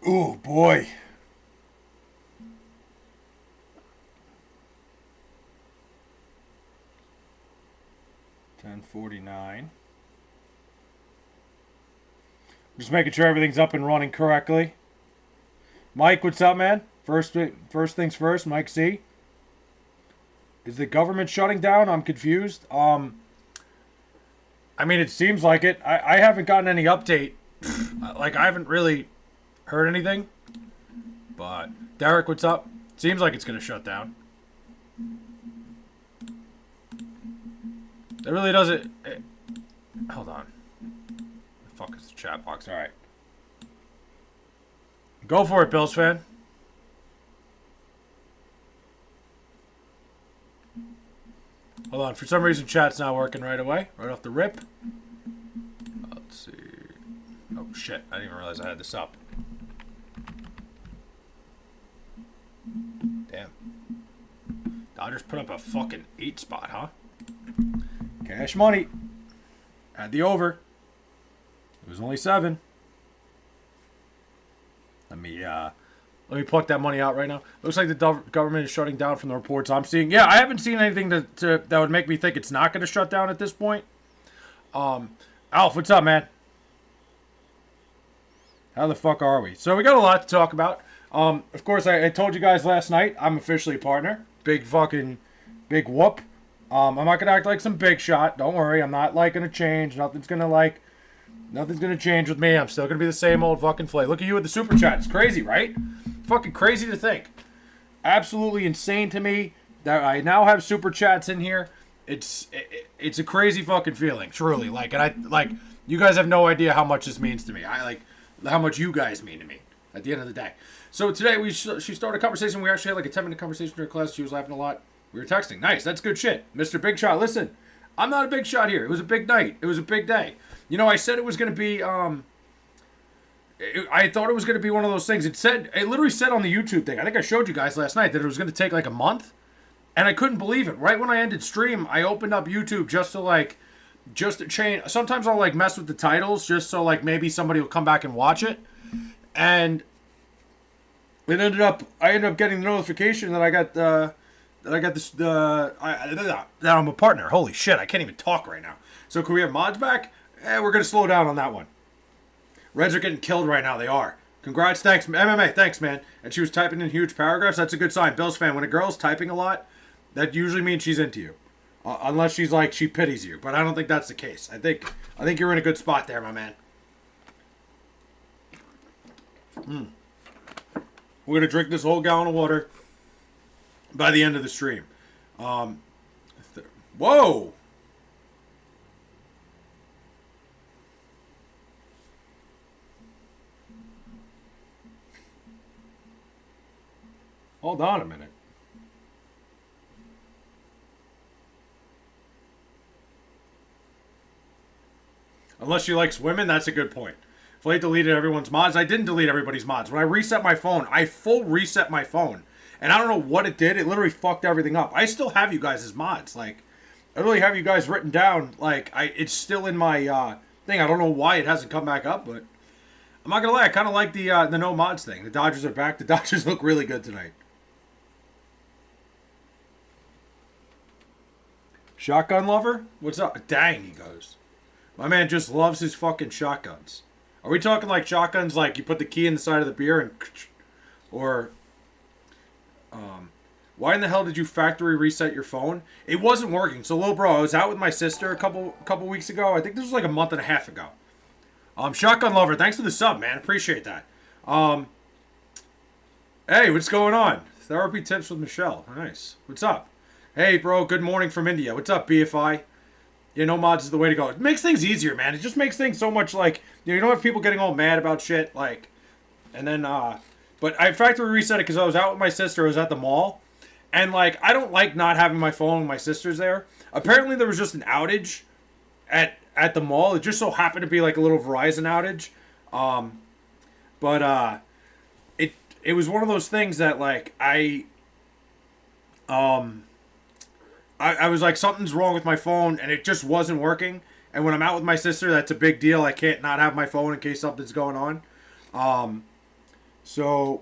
Oh boy. 10:49. Just making sure everything's up and running correctly. Mike, what's up, man? First things first, Mike C. Is the government shutting down? I'm confused. I mean, it seems like it. I haven't gotten any update. Like, I haven't really heard anything. But, Derek, what's up? Seems like it's going to shut down. It really doesn't... hold on. The fuck is the chat box? Alright. Go for it, Bills fan. Hold on. For some reason, chat's not working right away. Right off the rip. Let's see. Oh, shit. I didn't even realize I had this up. Damn. Dodgers put up a fucking 8 spot, huh? Cash money. Had the over. It was only 7. Let me pluck that money out right now. Looks like the government is shutting down from the reports I'm seeing. Yeah, I haven't seen anything that would make me think it's not going to shut down at this point. Alf, what's up, man? How the fuck are we? So we got a lot to talk about. Of course, I told you guys last night, I'm officially a partner. Big whoop. I'm not going to act like some big shot. Don't worry, I'm not like going to change. Nothing's going to change with me. I'm still going to be the same old fucking flay. Look at you with the super chat. It's crazy, right? Fucking crazy to think. Absolutely insane to me that I now have super chats in here. It's a crazy fucking feeling, truly. You guys have no idea how much this means to me. How much you guys mean to me at the end of the day. So today she started a conversation. We actually had like a 10-minute conversation in her class. She was laughing a lot. We were texting. Nice. That's good shit. Mr. Big Shot, listen. I'm not a big shot here. It was a big night. It was a big day. You know, I said it was going to be, I thought it was going to be one of those things. It literally said on the YouTube thing, I think I showed you guys last night, that it was going to take like a month. And I couldn't believe it. Right when I ended stream, I opened up YouTube just to change. Sometimes I'll like mess with the titles just so like maybe somebody will come back and watch it. And I ended up getting the notification that I got, that I'm a partner. Holy shit, I can't even talk right now. So can we have mods back? We're going to slow down on that one. Reds are getting killed right now. They are. Congrats. Thanks. MMA. Thanks, man. And she was typing in huge paragraphs. That's a good sign. Bills fan, when a girl's typing a lot, that usually means she's into you. Unless she's like, she pities you. But I don't think that's the case. I think you're in a good spot there, my man. We're going to drink this whole gallon of water by the end of the stream. Whoa! Hold on a minute. Unless she likes women, that's a good point. Flay deleted everyone's mods. I didn't delete everybody's mods. When I reset my phone, I full reset my phone. And I don't know what it did. It literally fucked everything up. I still have you guys as mods. Like, I really have you guys written down. Like, it's still in my thing. I don't know why it hasn't come back up, but I'm not gonna lie. I kind of like the no mods thing. The Dodgers are back. The Dodgers look really good tonight. Shotgun lover? What's up? Dang, he goes. My man just loves his fucking shotguns. Are we talking like shotguns like you put the key in the side of the beer and... Or... Why in the hell did you factory reset your phone? It wasn't working. So, little bro, I was out with my sister a couple weeks ago. I think this was like a month and a half ago. Shotgun lover, thanks for the sub, man. Appreciate that. Hey, what's going on? Therapy tips with Michelle. Nice. What's up? Hey, bro, good morning from India. What's up, BFI? Yeah, no mods is the way to go. It makes things easier, man. It just makes things so much like, you don't have people getting all mad about shit, like, and then, but I factory reset it because I was out with my sister. I was at the mall, and, like, I don't like not having my phone when my sister's there. Apparently, there was just an outage at the mall. It just so happened to be, like, a little Verizon outage. It was one of those things that, like, I was like, something's wrong with my phone, and it just wasn't working. And when I'm out with my sister, that's a big deal. I can't not have my phone in case something's going on. So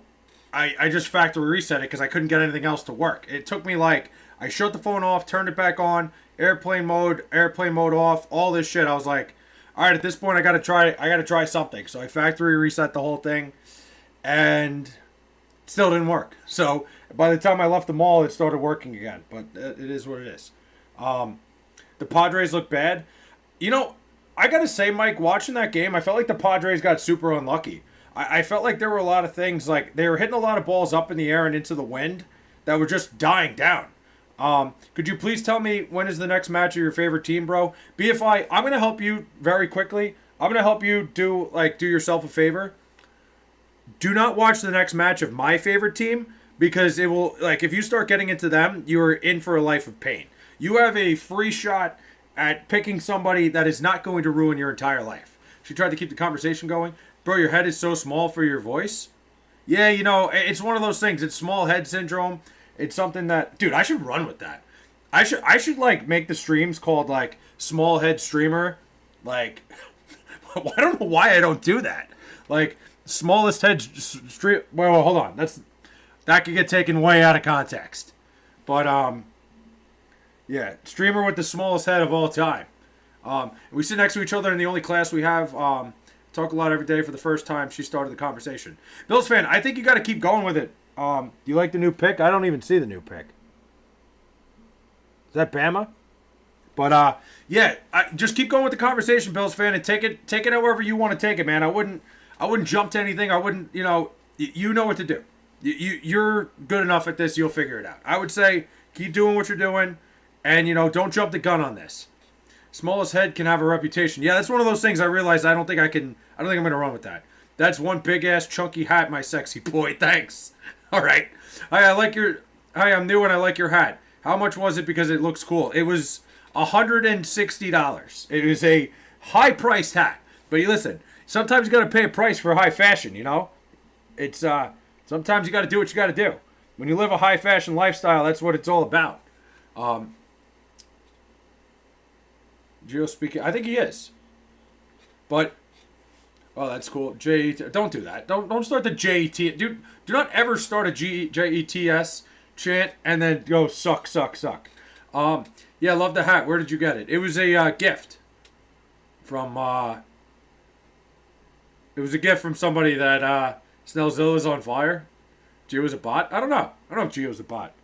I just factory reset it because I couldn't get anything else to work. It took me like, I shut the phone off, turned it back on, airplane mode off, all this shit. I was like, all right, at this point I gotta try something. So I factory reset the whole thing, and it still didn't work. So by the time I left the mall, it started working again. But it is what it is. The Padres look bad. You know, I gotta say, Mike, watching that game, I felt like the Padres got super unlucky. I felt like there were a lot of things, like they were hitting a lot of balls up in the air and into the wind that were just dying down. Could you please tell me when is the next match of your favorite team, bro? BFI, I'm gonna help you very quickly. I'm gonna help you do yourself a favor. Do not watch the next match of my favorite team because it will, like, if you start getting into them, you are in for a life of pain. You have a free shot at picking somebody that is not going to ruin your entire life. She tried to keep the conversation going. Bro, your head is so small for your voice. Yeah, you know, it's one of those things. It's small head syndrome. It's something that, dude, I should run with that. I should like make the streams called like small head streamer. Like, I don't know why I don't do that. Like, smallest head stream. Well, hold on. That could get taken way out of context. But yeah, streamer with the smallest head of all time. We sit next to each other in the only class we have. Talk a lot every day. For the first time, she started the conversation. Bills fan, I think you got to keep going with it. Do you like the new pick? I don't even see the new pick. Is that Bama? But yeah, just keep going with the conversation, Bills fan, and take it however you want to take it, man. I wouldn't jump to anything. I wouldn't, you know what to do. You're good enough at this. You'll figure it out. I would say keep doing what you're doing, and don't jump the gun on this. Smallest head can have a reputation. Yeah, that's one of those things I realized I don't think I'm going to run with that. That's one big ass chunky hat, my sexy boy. Thanks. All right. Hi, I'm new and I like your hat. How much was it because it looks cool? It was $160. It is a high priced hat. But you listen, sometimes you got to pay a price for high fashion, It's sometimes you got to do what you got to do. When you live a high fashion lifestyle, that's what it's all about. Geo speaking, I think he is. But oh, that's cool. JET. Don't do that. Don't start the JET. Dude, do not ever start a JETS chant and then go suck. Yeah, love the hat. Where did you get it? It was a gift from it was a gift from somebody that Snellzilla's on fire. Gio's a bot? I don't know. I don't know if Gio's a bot.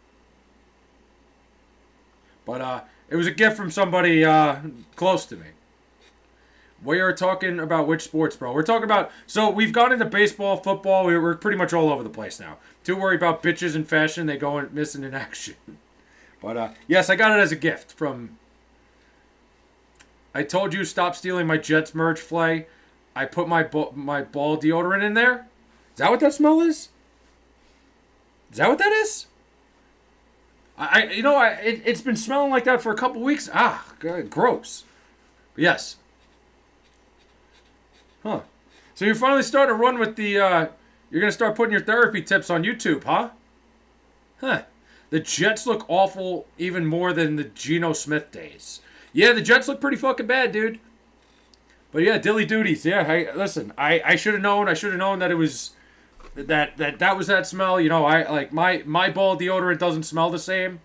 But it was a gift from somebody close to me. We are talking about which sports, bro? We're talking about... So, we've gone into baseball, football. We're pretty much all over the place now. Too worried about bitches in fashion. They go missing in action. But, yes, I got it as a gift from... I told you, stop stealing my Jets merch, Flay. I put my ball deodorant in there. Is that what that smell is? Is that what that is? It's been smelling like that for a couple weeks. Ah, God, gross. But yes. Huh. So you're finally starting to run with the, you're going to start putting your therapy tips on YouTube, huh? Huh. The Jets look awful even more than the Geno Smith days. Yeah, the Jets look pretty fucking bad, dude. But yeah, dilly duties. Yeah, hey, listen, I should have known. I should have known that it was... That was that smell. I like my ball deodorant doesn't smell the same.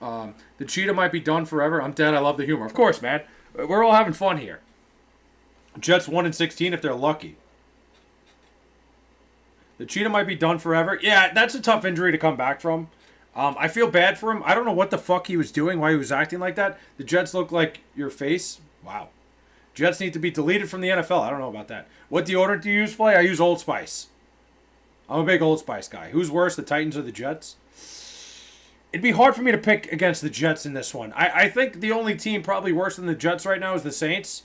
The cheetah might be done forever. I'm dead. I love the humor. Of course, man. We're all having fun here. Jets 1-16 if they're lucky. The cheetah might be done forever. Yeah, that's a tough injury to come back from. I feel bad for him. I don't know what the fuck he was doing, why he was acting like that. The Jets look like your face. Wow. Jets need to be deleted from the NFL. I don't know about that. What deodorant do you use, Flay? I use Old Spice. I'm a big Old Spice guy. Who's worse, the Titans or the Jets? It'd be hard for me to pick against the Jets in this one. I think the only team probably worse than the Jets right now is the Saints.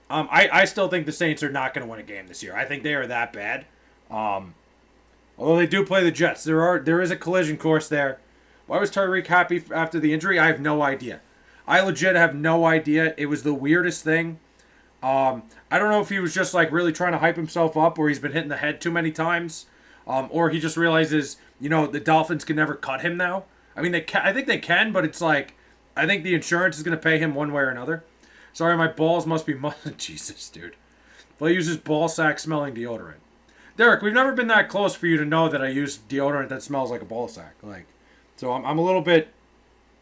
I still think the Saints are not going to win a game this year. I think they are that bad. Although they do play the Jets. There is a collision course there. Why was Tyreek happy after the injury? I have no idea. I legit have no idea. It was the weirdest thing. I don't know if he was just like really trying to hype himself up or he's been hitting the head too many times. Or he just realizes, the Dolphins can never cut him now. I mean, I think they can, but it's like, I think the insurance is going to pay him one way or another. Sorry, my balls must be... Jesus, dude. Well, he uses ball sack smelling deodorant. Derek, we've never been that close for you to know that I use deodorant that smells like a ball sack. Like, so I'm a little bit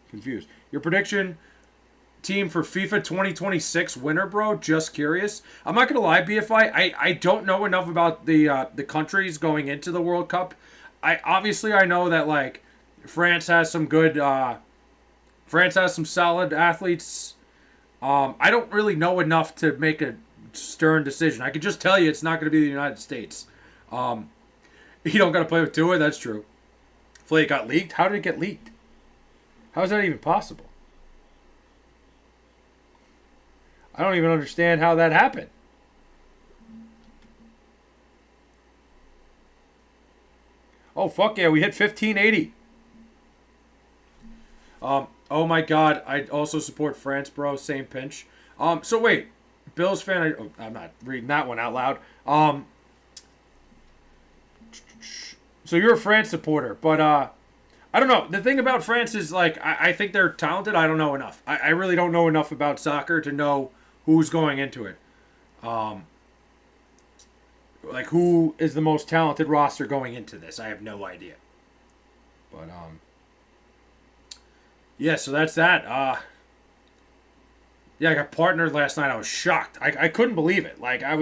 confused. Your prediction team for FIFA 2026 winner, bro? Just curious. I'm not gonna lie, BFI. I don't know enough about the countries going into the World Cup. I know that like France has some good. France has some solid athletes. I don't really know enough to make a stern decision. I can just tell you it's not going to be the United States. You don't got to play with Tua. That's true. Flay got leaked. How did it get leaked? How is that even possible? I don't even understand how that happened. Oh, fuck yeah. We hit 1580. Oh my God. I also support France, bro. Same pinch. So wait. Bills fan. I'm not reading that one out loud. So you're a France supporter, but I don't know. The thing about France is like I think they're talented. I don't know enough. I really don't know enough about soccer to know who's going into it. Like who is the most talented roster going into this? I have no idea. But yeah. So that's that. Yeah, I got partnered last night. I was shocked. I couldn't believe it. Like I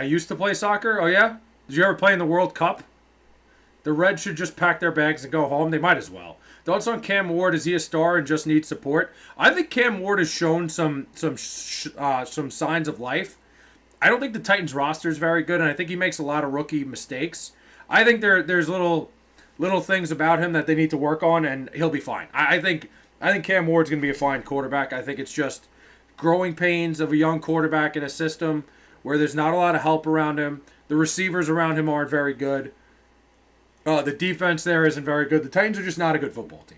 used to play soccer. Oh yeah. Did you ever play in the World Cup? The Reds should just pack their bags and go home. They might as well. Thoughts on Cam Ward? Is he a star and just needs support? I think Cam Ward has shown some signs of life. I don't think the Titans roster is very good, and I think he makes a lot of rookie mistakes. I think there's little things about him that they need to work on, and he'll be fine. I think Cam Ward's going to be a fine quarterback. I think it's just growing pains of a young quarterback in a system where there's not a lot of help around him. The receivers around him aren't very good. The defense there isn't very good. The Titans are just not a good football team.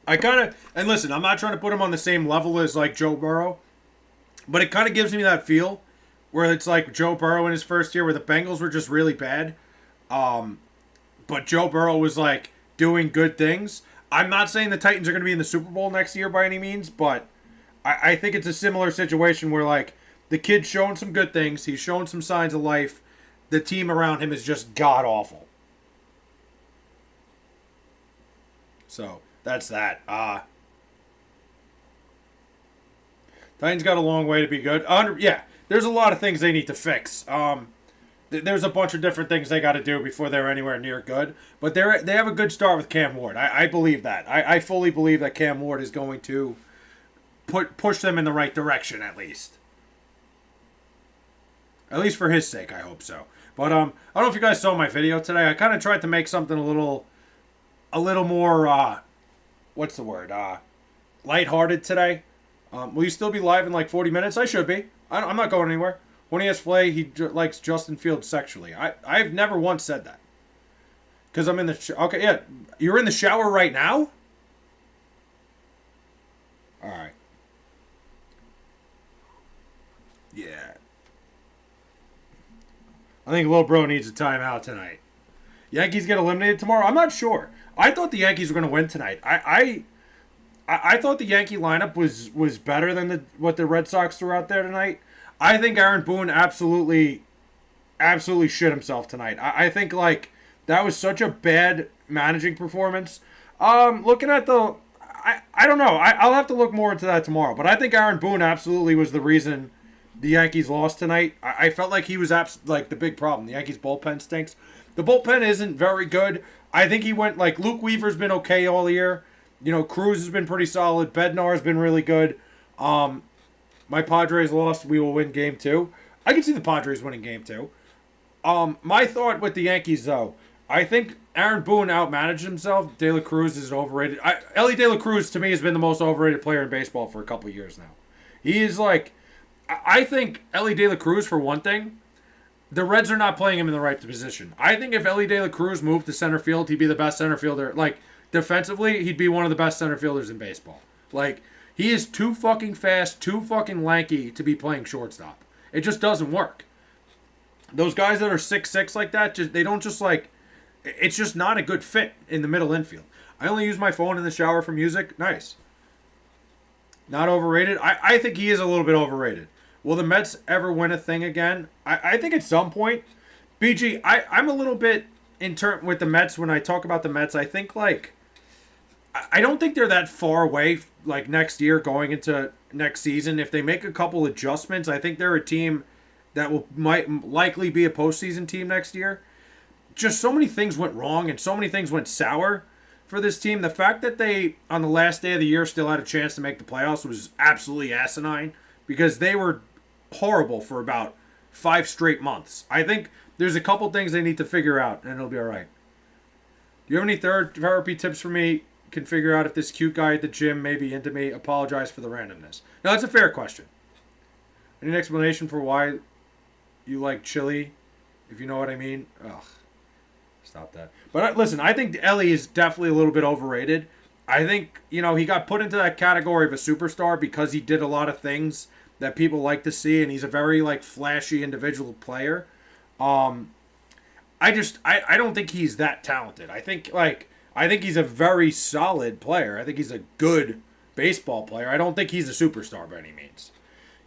And listen, I'm not trying to put him on the same level as like Joe Burrow, but it kind of gives me that feel where it's like Joe Burrow in his first year where the Bengals were just really bad. But Joe Burrow was like doing good things. I'm not saying the Titans are going to be in the Super Bowl next year by any means, but I think it's a similar situation where like the kid's shown some good things. He's shown some signs of life. The team around him is just god awful. So that's that. Titans got a long way to be good. Yeah, there's a lot of things they need to fix. There's a bunch of different things they got to do before they're anywhere near good. But they have a good start with Cam Ward. I believe that. I fully believe that Cam Ward is going to push them in the right direction at least. At least for his sake, I hope so. But I don't know if you guys saw my video today. I kind of tried to make something a little more what's the word? Lighthearted today. Will you still be live in like 40 minutes? I should be. I'm not going anywhere. When he has Flay, he likes Justin Fields sexually. I've never once said that. Because I'm in the... Okay, yeah. You're in the shower right now? Alright. Yeah. I think Lil Bro needs a timeout tonight. Yankees get eliminated tomorrow? I'm not sure. I thought the Yankees were going to win tonight. I thought the Yankee lineup was better than what the Red Sox threw out there tonight. I think Aaron Boone absolutely shit himself tonight. I think like that was such a bad managing performance. Looking at the, I don't know. I'll have to look more into that tomorrow. But I think Aaron Boone absolutely was the reason the Yankees lost tonight. I felt like he was like the big problem. The Yankees bullpen stinks. The bullpen isn't very good. I think he went like Luke Weaver's been okay all year. You know, Cruz has been pretty solid. Bednar's been really good. My Padres lost. We will win game 2. I can see the Padres winning game 2. My thought with the Yankees, though, I think Aaron Boone outmanaged himself. De La Cruz is overrated. Ellie De La Cruz, to me, has been the most overrated player in baseball for a couple of years now. He is like... I think Ellie De La Cruz, for one thing, the Reds are not playing him in the right position. I think if Ellie De La Cruz moved to center field, he'd be the best center fielder. Like, defensively, he'd be one of the best center fielders in baseball. Like... He is too fucking fast, too fucking lanky to be playing shortstop. It just doesn't work. Those guys that are 6'6" like that, they don't just like... It's just not a good fit in the middle infield. I only use my phone in the shower for music. Nice. Not overrated. I think he is a little bit overrated. Will the Mets ever win a thing again? I think at some point. BG, I'm a little bit in turn with the Mets when I talk about the Mets. I think like I don't think they're that far away like next year going into next season. If they make a couple adjustments, I think they're a team that might likely be a postseason team next year. Just so many things went wrong and so many things went sour for this team. The fact that they on the last day of the year still had a chance to make the playoffs was absolutely asinine because they were horrible for about 5 straight months. I think there's a couple things they need to figure out and it'll be all right. Do you have any therapy tips for me? Can figure out if this cute guy at the gym may be into me. Apologize for the randomness. Now, that's a fair question. I need an explanation for why you like chili, if you know what I mean. Ugh. Stop that. But listen, I think Ellie is definitely a little bit overrated. I think, he got put into that category of a superstar because he did a lot of things that people like to see, and he's a very, flashy individual player. I don't think he's that talented. I think he's a very solid player. I think he's a good baseball player. I don't think he's a superstar by any means.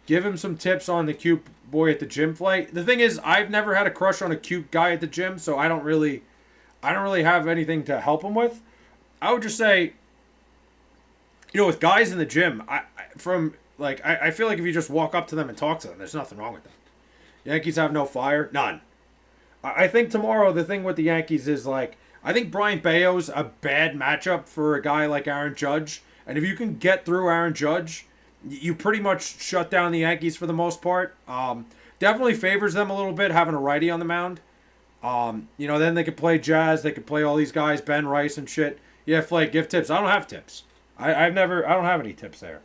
Give him some tips on the cute boy at the gym flight. The thing is, I've never had a crush on a cute guy at the gym, so I don't really have anything to help him with. I would just say, with guys in the gym, I feel like if you just walk up to them and talk to them, there's nothing wrong with them. Yankees have no fire, none. I think tomorrow the thing with the Yankees is I think Brian Bayo's a bad matchup for a guy like Aaron Judge. And if you can get through Aaron Judge, you pretty much shut down the Yankees for the most part. Definitely favors them a little bit having a righty on the mound. Then they could play Jazz. They could play all these guys, Ben Rice and shit. Yeah, Flake, give tips. I don't have tips. I don't have any tips there.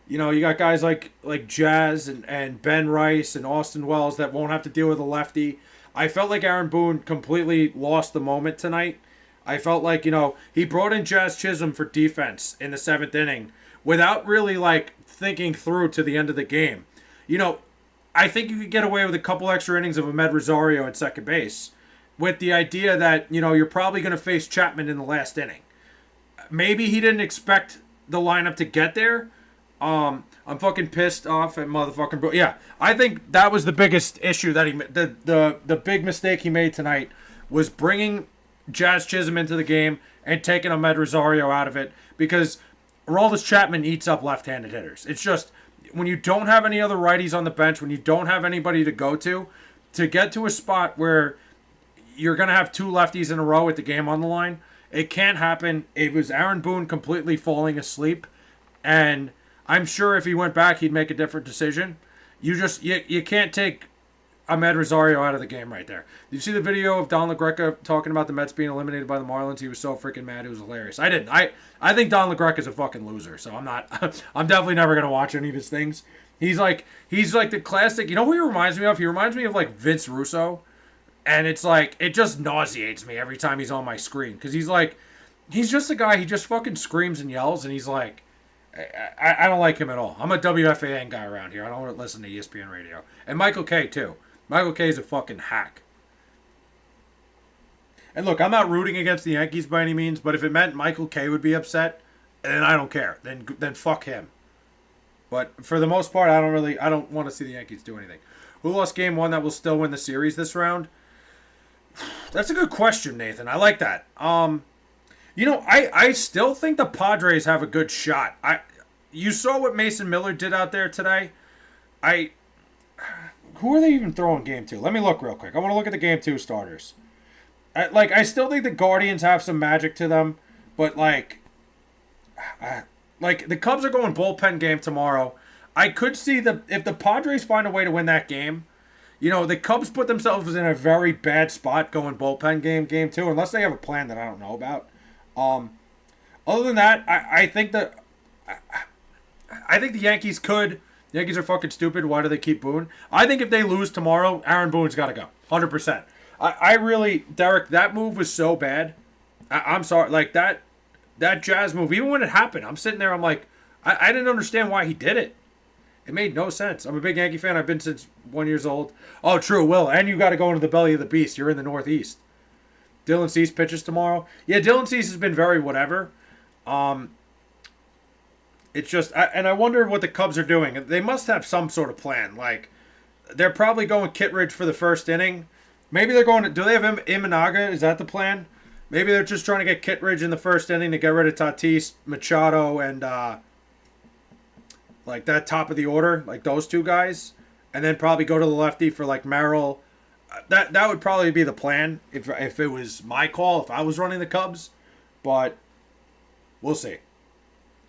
You got guys like Jazz and Ben Rice and Austin Wells that won't have to deal with a lefty. I felt like Aaron Boone completely lost the moment tonight. I felt like, he brought in Jazz Chisholm for defense in the 7th inning without really, thinking through to the end of the game. I think you could get away with a couple extra innings of Ahmed Rosario at second base with the idea that, you're probably going to face Chapman in the last inning. Maybe he didn't expect the lineup to get there. I'm fucking pissed off at motherfucking bro. Yeah, I think that was the biggest issue that the big mistake he made tonight was bringing Jazz Chisholm into the game and taking Ahmed Rosario out of it because Aroldis Chapman eats up left-handed hitters. It's just when you don't have any other righties on the bench, when you don't have anybody to go to get to a spot where you're going to have 2 lefties in a row with the game on the line, it can't happen. It was Aaron Boone completely falling asleep, and I'm sure if he went back, he'd make a different decision. You can't take Ahmed Rosario out of the game right there. Did you see the video of Don LaGreca talking about the Mets being eliminated by the Marlins? He was so freaking mad. It was hilarious. I didn't. I think Don LaGreca's a fucking loser, so I'm not. I'm definitely never going to watch any of his things. He's like the classic. You know who he reminds me of? He reminds me of Vince Russo. And it's it just nauseates me every time he's on my screen. Because he's just a guy, he just fucking screams and yells, and he's I don't like him at all. I'm a WFAN guy around here. I don't listen to ESPN radio. And Michael Kay, too. Michael Kay is a fucking hack. And look, I'm not rooting against the Yankees by any means, but if it meant Michael Kay would be upset, then I don't care. Then fuck him. But for the most part, I don't want to see the Yankees do anything. Who lost game 1 that will still win the series this round? That's a good question, Nathan. I like that. I still think the Padres have a good shot. You saw what Mason Miller did out there today. Who are they even throwing game 2? Let me look real quick. I want to look at the game 2 starters. I still think the Guardians have some magic to them, but the Cubs are going bullpen game tomorrow. I could see if the Padres find a way to win that game. The Cubs put themselves in a very bad spot going bullpen game 2, unless they have a plan that I don't know about. Other than that, I think the Yankees could. The Yankees are fucking stupid. Why do they keep Boone? I think if they lose tomorrow, Aaron Boone's got to go. 100%. I really, Derek, that move was so bad. I'm sorry. That Jazz move, even when it happened, I'm sitting there, I'm I didn't understand why he did it. It made no sense. I'm a big Yankee fan. I've been since 1 year old. Oh, true, Will. And you got to go into the belly of the beast. You're in the Northeast. Dylan Cease pitches tomorrow. Yeah, Dylan Cease has been very whatever. It's just, and I wonder what the Cubs are doing. They must have some sort of plan. Like, they're probably going Kittredge for the first inning. Maybe they're going to, do they have Imanaga? Is that the plan? Maybe they're just trying to get Kittredge in the first inning to get rid of Tatis, Machado, and like that top of the order, like those two guys, and then probably go to the lefty for like Merrill. That would probably be the plan if it was my call, if I was running the Cubs. But we'll see.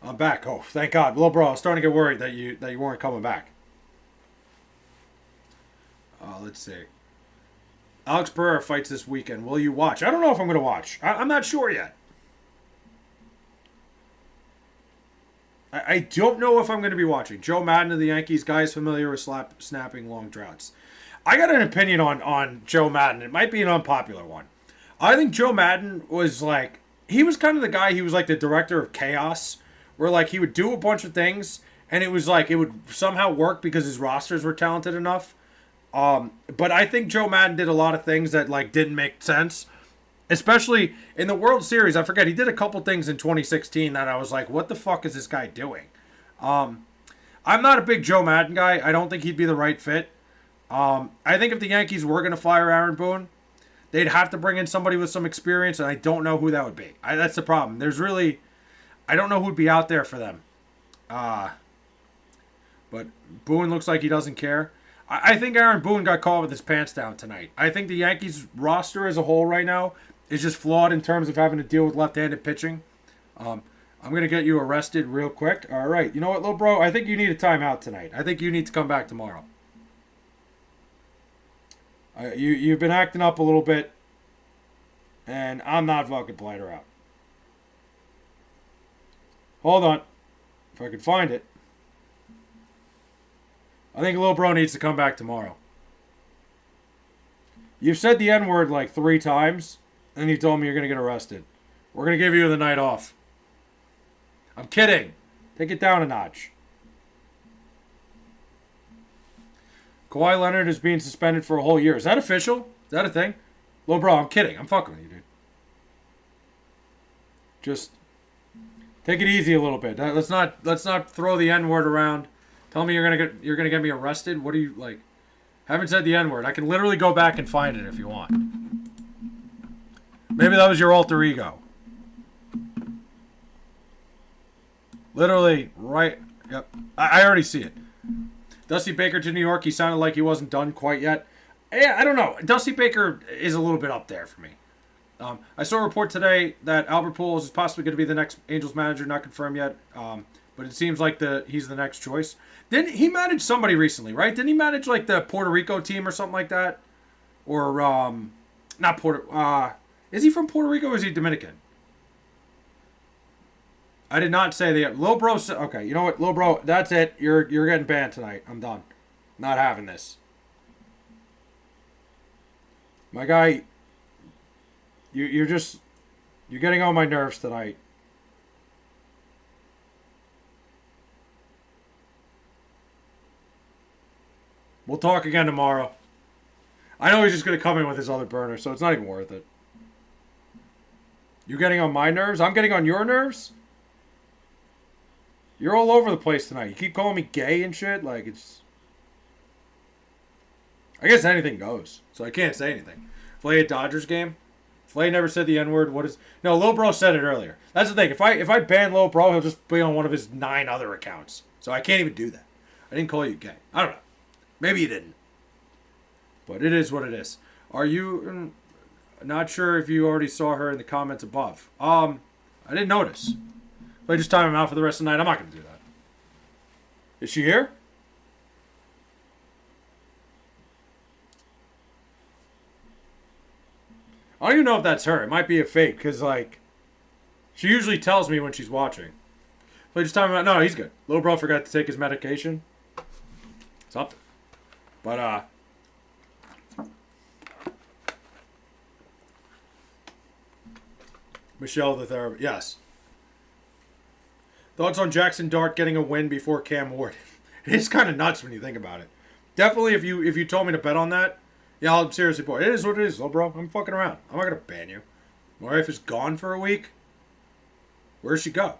I'm back. Oh, thank God. Little bro, I was starting to get worried that you weren't coming back. Let's see. Alex Pereira fights this weekend. Will you watch? I don't know if I'm going to watch. I'm not sure yet. I don't know if I'm going to be watching. Joe Madden of the Yankees. Guys familiar with snapping long droughts. I got an opinion on Joe Madden. It might be an unpopular one. I think Joe Madden was like, he was kind of the guy, he was like the director of chaos, where like he would do a bunch of things and it was like it would somehow work because his rosters were talented enough. But I think Joe Madden did a lot of things that like didn't make sense, especially in the World Series. I forget, he did a couple things in 2016 that I was like, what the fuck is this guy doing? I'm not a big Joe Madden guy. I don't think he'd be the right fit. I think if the Yankees were going to fire Aaron Boone, they'd have to bring in somebody with some experience, and I don't know who that would be. That's the problem. I don't know who'd be out there for them. But Boone looks like he doesn't care. I think Aaron Boone got caught with his pants down tonight. I think the Yankees roster as a whole right now is just flawed in terms of having to deal with left-handed pitching. I'm going to get you arrested real quick. All right. You know what, little bro? I think you need a timeout tonight. I think you need to come back tomorrow. You've been acting up a little bit, and I'm not fucking playing around. Hold on. If I can find it. I think little bro needs to come back tomorrow. You've said the N-word like 3 times, and you told me you're going to get arrested. We're going to give you the night off. I'm kidding. Take it down a notch. Kawhi Leonard is being suspended for a whole year. Is that official? Is that a thing? Little bro, I'm kidding. I'm fucking with you, dude. Just take it easy a little bit. Let's not throw the N-word around. Tell me you're gonna get me arrested. What are you like? Haven't said the N-word. I can literally go back and find it if you want. Maybe that was your alter ego. Literally right. Yep. I already see it. Dusty Baker to New York. He sounded like he wasn't done quite yet. Yeah, I don't know. Dusty Baker is a little bit up there for me. I saw a report today that Albert Pujols is possibly going to be the next Angels manager. Not confirmed yet. But it seems like he's the next choice. Didn't he manage somebody recently, right? Didn't he manage like the Puerto Rico team or something like that? Or not Puerto. Is he from Puerto Rico or is he Dominican? I did not say that. Lil Bro said, okay, you know what, Lil Bro, that's it. You're getting banned tonight. I'm done. Not having this. My guy, you're getting on my nerves tonight. We'll talk again tomorrow. I know he's just going to come in with his other burner, so it's not even worth it. You're getting on my nerves? I'm getting on your nerves? You're all over the place tonight. You keep calling me gay and shit. Like, it's... I guess anything goes, so I can't say anything. Flay at Dodgers game? Flay never said the N-word. What is... No, Lil Bro said it earlier. That's the thing. If I ban Lil Bro, he'll just be on one of his 9 other accounts. So I can't even do that. I didn't call you gay. I don't know. Maybe you didn't. But it is what it is. Are you... Not sure if you already saw her in the comments above. I didn't notice. If I just time him out for the rest of the night, I'm not going to do that. Is she here? I don't even know if that's her. It might be a fake, because, like, she usually tells me when she's watching. If I just time him out... No, he's good. Little bro forgot to take his medication. Something. But, Michelle the therapist. Yes. Thoughts on Jackson Dart getting a win before Cam Ward? It is kind of nuts when you think about it. Definitely, if you told me to bet on that, yeah, I'll seriously, boy. It is what it is, little bro. I'm fucking around. I'm not gonna ban you. My wife is gone for a week. Where'd she go?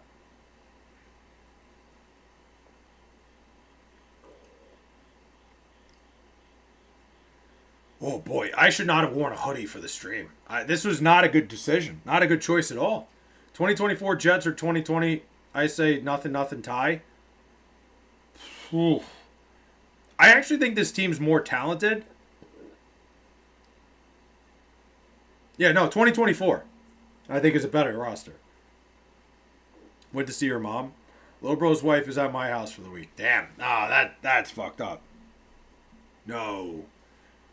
Oh boy, I should not have worn a hoodie for the stream. This was not a good decision. Not a good choice at all. 2024 Jets or 2020, I say nothing, nothing tie. Ooh. I actually think this team's more talented. Yeah, no, 2024. I think is a better roster. Went to see her mom. Little bro's wife is at my house for the week. Damn. That's fucked up. No.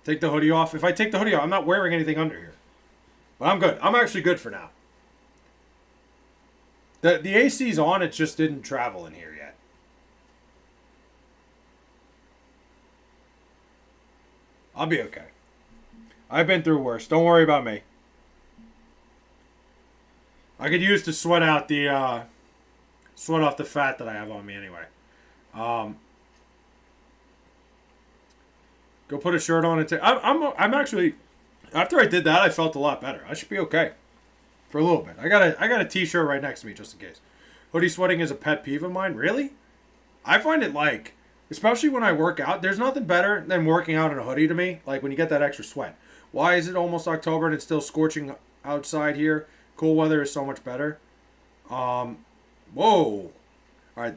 Take the hoodie off. If I take the hoodie off, I'm not wearing anything under here. But I'm good. I'm actually good for now. The AC's on, it just didn't travel in here yet. I'll be okay. I've been through worse. Don't worry about me. I could use to sweat out the sweat off the fat that I have on me anyway. Go put a shirt on and take. I'm actually, after I did that, I felt a lot better. I should be okay for a little bit. I got a t-shirt right next to me just in case. Hoodie sweating is a pet peeve of mine. Really? I find it like, especially when I work out, there's nothing better than working out in a hoodie to me. Like when you get that extra sweat. Why is it almost October and it's still scorching outside here? Cool weather is so much better. Whoa. All right.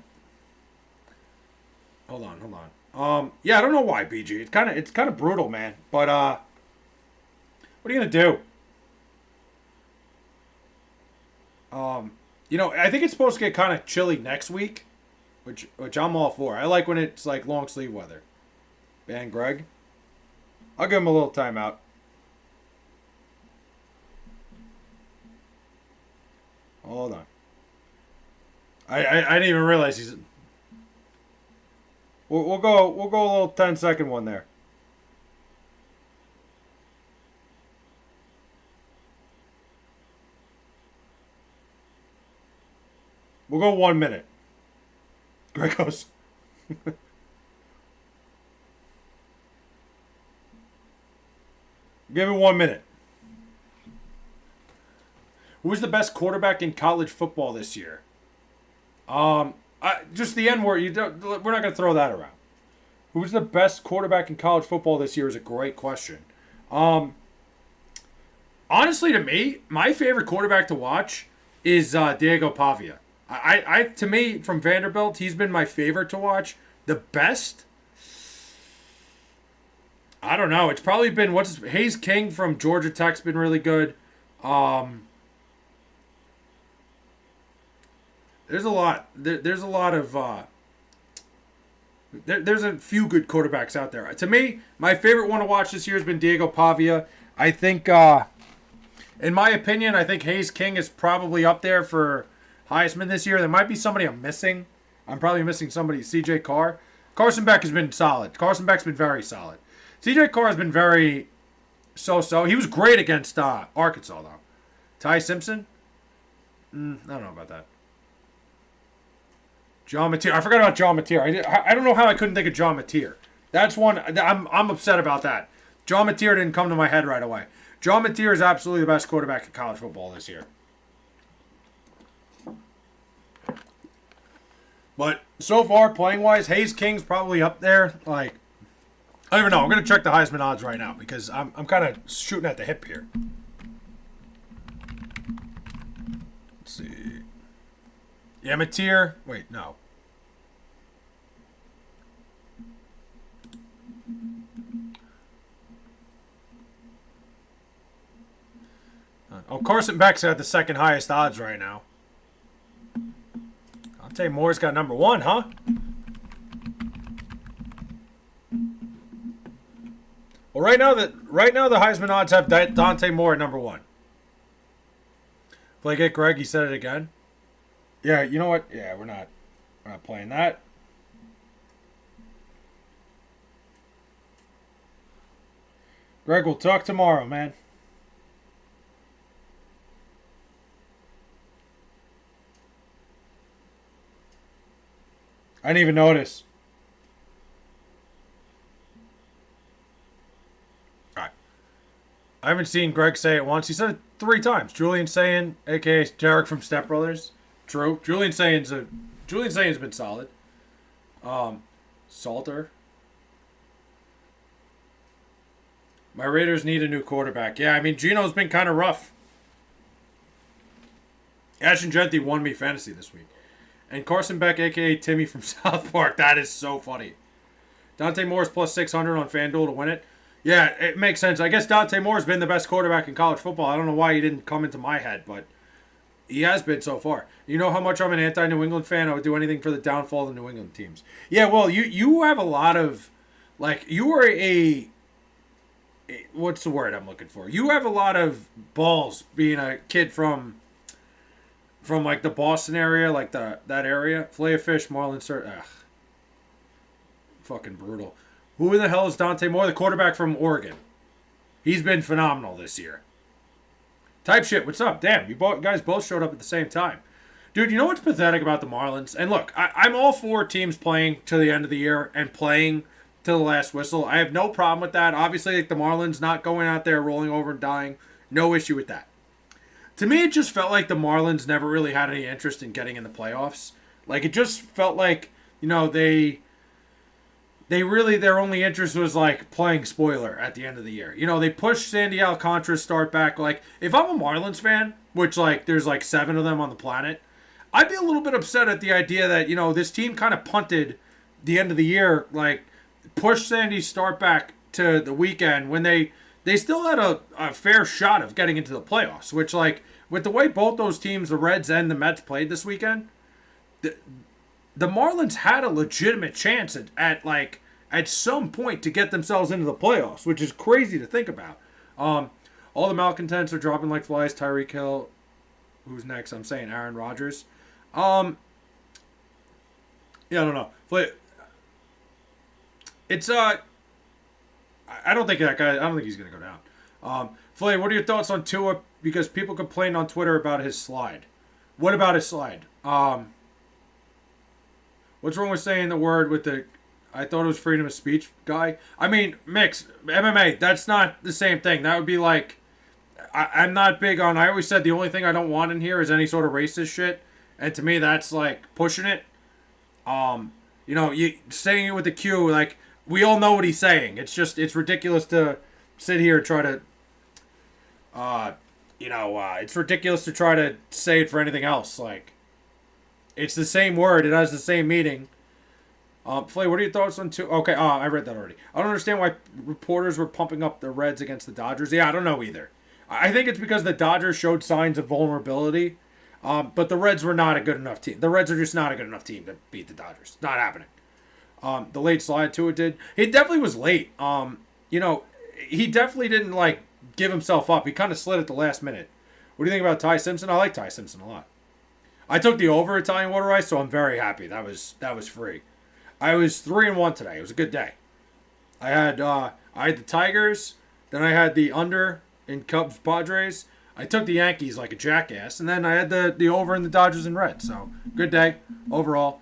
Hold on. Yeah, I don't know why, BG. It's kind of brutal, man. But what are you gonna do? I think it's supposed to get kind of chilly next week, which I'm all for. I like when it's like long sleeve weather. Ban Greg. I'll give him a little timeout. Hold on. I didn't even realize he's. We'll go a little 10-second one there. We'll go 1 minute. Greg goes. Give it 1 minute. Who was the best quarterback in college football this year? Just the N word. We're not going to throw that around. Who's the best quarterback in college football this year is a great question. Honestly, to me, my favorite quarterback to watch is Diego Pavia. To me, from Vanderbilt, he's been my favorite to watch. The best? I don't know. It's probably been Hayes King from Georgia Tech's been really good. There's a lot. There's a lot of. There's a few good quarterbacks out there. To me, my favorite one to watch this year has been Diego Pavia. I think, in my opinion, I think Hayes King is probably up there for Heisman this year. There might be somebody I'm missing. I'm probably missing somebody. CJ Carr. Carson Beck has been solid. Carson Beck's been very solid. CJ Carr has been very so-so. He was great against Arkansas, though. Ty Simpson? I don't know about that. John Mateer. I forgot about John Mateer. I don't know how I couldn't think of John Mateer. That's one. I'm upset about that. John Mateer didn't come to my head right away. John Mateer is absolutely the best quarterback in college football this year. But so far, playing-wise, Hayes King's probably up there. Like, I don't even know. I'm going to check the Heisman odds right now because I'm kind of shooting at the hip here. Let's see. Yeah, Mateer. Wait, no. Oh, Carson Beck's at the second highest odds right now. I'll tell you, Moore's got number one, huh? Well, right now the Heisman odds have Dante Moore at number one. Play get Greg. He said it again. Yeah, you know what? Yeah, we're not playing that. Greg, we'll talk tomorrow, man. I didn't even notice. All right. I haven't seen Greg say it once. He said it 3 times. Julian Sayin, a.k.a. Jarek from Step Brothers. True. Julian Sayin's been solid. Salter. My Raiders need a new quarterback. Yeah, I mean, Gino's been kind of rough. Ashton Genty won me fantasy this week. And Carson Beck, a.k.a. Timmy from South Park. That is so funny. Dante Moore's plus 600 on FanDuel to win it. Yeah, it makes sense. I guess Dante Moore's been the best quarterback in college football. I don't know why he didn't come into my head, but he has been so far. You know how much I'm an anti-New England fan? I would do anything for the downfall of the New England teams. Yeah, well, you have a lot of, like, you are what's the word I'm looking for? You have a lot of balls being a kid from like the Boston area, like that area. Filet Fish, Marlon Sir. Ugh. Fucking brutal. Who the hell is Dante Moore? The quarterback from Oregon. He's been phenomenal this year. Type shit, what's up? Damn, you guys both showed up at the same time. Dude, you know what's pathetic about the Marlins? And look, I'm all for teams playing to the end of the year and playing to the last whistle. I have no problem with that. Obviously, like the Marlins not going out there rolling over and dying. No issue with that. To me, it just felt like the Marlins never really had any interest in getting in the playoffs. Like, it just felt like, you know, they really, their only interest was like playing spoiler at the end of the year. You know, they pushed Sandy Alcantara's start back. Like, if I'm a Marlins fan, which like there's like 7 of them on the planet, I'd be a little bit upset at the idea that, you know, this team kind of punted the end of the year, like pushed Sandy's start back to the weekend when they still had a fair shot of getting into the playoffs, which, like, with the way both those teams, the Reds and the Mets, played this weekend, the Marlins had a legitimate chance at some point to get themselves into the playoffs, which is crazy to think about. All the malcontents are dropping like flies. Tyreek Hill, who's next? I'm saying Aaron Rodgers. Yeah, I don't know. It's I don't think that guy. I don't think he's gonna go down. Flay, what are your thoughts on Tua? Because people complained on Twitter about his slide. What about his slide? What's wrong with saying the word with the? I thought it was freedom of speech guy. I mean, mix MMA. That's not the same thing. That would be like, I'm not big on. I always said the only thing I don't want in here is any sort of racist shit, and to me that's like pushing it. You know, you saying it with the Q, like, we all know what he's saying. It's just, it's ridiculous to sit here and try to, it's ridiculous to try to say it for anything else. Like, it's the same word. It has the same meaning. Flay, what are your thoughts on two? Okay, I read that already. I don't understand why reporters were pumping up the Reds against the Dodgers. Yeah, I don't know either. I think it's because the Dodgers showed signs of vulnerability. But the Reds were not a good enough team. The Reds are just not a good enough team to beat the Dodgers. Not happening. The late slide to it did. He definitely was late. You know, he definitely didn't, like, give himself up. He kind of slid at the last minute. What do you think about Ty Simpson? I like Ty Simpson a lot. I took the over Italian Water Ice, so I'm very happy. That was free. I was 3-1 today. It was a good day. I had the Tigers, then I had the under in Cubs Padres. I took the Yankees like a jackass, and then I had the over in the Dodgers and Reds. So, good day overall.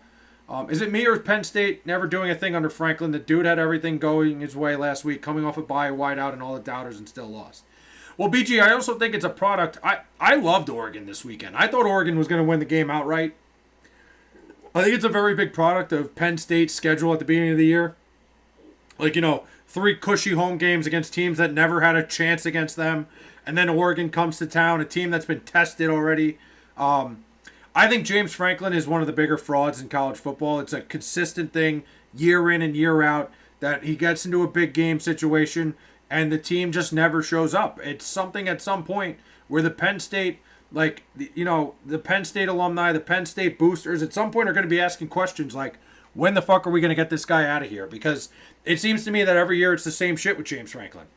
Is it me or Penn State never doing a thing under Franklin? The dude had everything going his way last week, coming off a bye, wide out, and all the doubters, and still lost. Well, BG, I also think it's a product. I loved Oregon this weekend. I thought Oregon was going to win the game outright. I think it's a very big product of Penn State's schedule at the beginning of the year. Like, you know, 3 cushy home games against teams that never had a chance against them. And then Oregon comes to town, a team that's been tested already. I think James Franklin is one of the bigger frauds in college football. It's a consistent thing year in and year out that he gets into a big game situation and the team just never shows up. It's something at some point where the Penn State, like, you know, the Penn State alumni, the Penn State boosters, at some point are going to be asking questions like, when the fuck are we going to get this guy out of here? Because it seems to me that every year it's the same shit with James Franklin.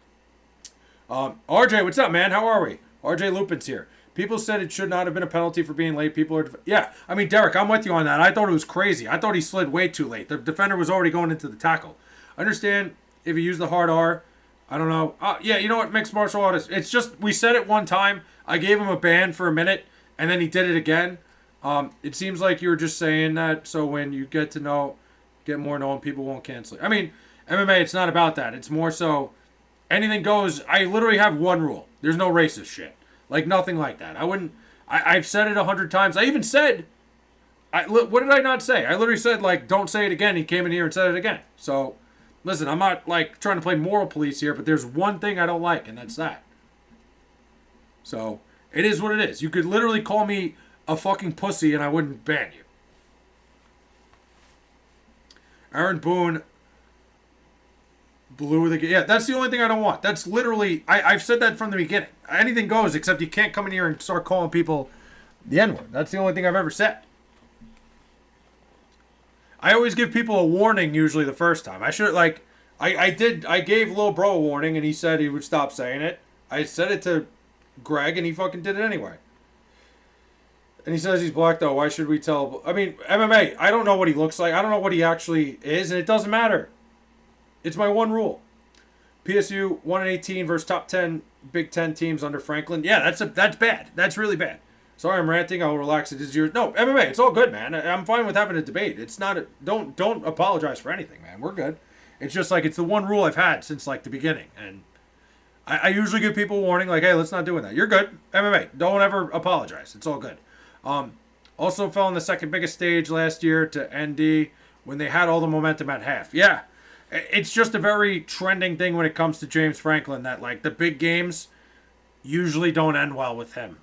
RJ, what's up, man? How are we? RJ Lupin's here. People said it should not have been a penalty for being late. People are... Yeah, I mean, Derek, I'm with you on that. I thought it was crazy. I thought he slid way too late. The defender was already going into the tackle. I understand if he used the hard R. I don't know. Yeah, you know what? Mixed martial artists. It's just, we said it one time. I gave him a ban for a minute, and then he did it again. It seems like you were just saying that so when you get more known, people won't cancel it. I mean, MMA, it's not about that. It's more so anything goes. I literally have one rule. There's no racist shit. Like, nothing like that. I've said it 100 times. I even said, what did I not say? I literally said, like, don't say it again. He came in here and said it again. So, Listen, I'm not like trying to play moral police here, but there's one thing I don't like, and that's that. So it is what it is. You could literally call me a fucking pussy, and I wouldn't ban you. Aaron Boone blew the game. Yeah, that's the only thing I don't want. That's literally, I've said that from the beginning. Anything goes, except you can't come in here and start calling people the N-word. That's the only thing I've ever said. I always give people a warning usually the first time. I should, like, I gave Lil Bro a warning and he said he would stop saying it. I said it to Greg and he fucking did it anyway. And he says he's black though. Why should we tell? I mean, MMA, I don't know what he looks like. I don't know what he actually is, and it doesn't matter. It's my one rule. PSU 1-18 versus top 10 Big Ten teams under Franklin. Yeah, that's bad. That's really bad. Sorry, I'm ranting. I'll relax. It is yours. No, MMA. It's all good, man. I'm fine with having a debate. It's not. Don't apologize for anything, man. We're good. It's just like it's the one rule I've had since like the beginning, and I usually give people a warning, like, hey, let's not do that. You're good. MMA. Don't ever apologize. It's all good. Also fell on the second biggest stage last year to ND when they had all the momentum at half. Yeah, it's just a very trending thing when it comes to James Franklin that like the big games usually don't end well with him.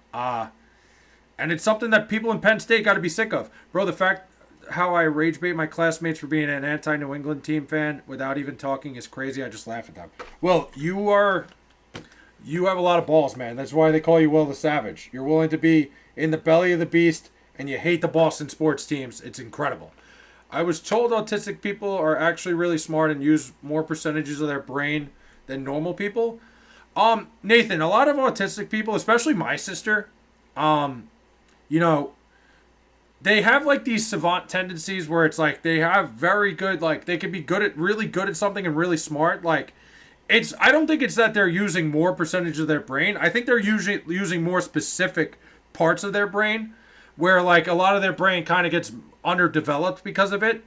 And it's something that people in Penn State got to be sick of. Bro, the fact how I rage bait my classmates for being an anti-New England team fan without even talking is crazy. I just laugh at them. Well, you have a lot of balls, man. That's why they call you Will the Savage. You're willing to be in the belly of the beast, and you hate the Boston sports teams. It's incredible. I was told autistic people are actually really smart and use more percentages of their brain than normal people. Nathan, a lot of autistic people, especially my sister, you know, they have like these savant tendencies where it's like they have very good, like they can be really good at something and really smart. Like I don't think it's that they're using more percentage of their brain. I think they're usually using more specific parts of their brain where like a lot of their brain kind of gets underdeveloped because of it.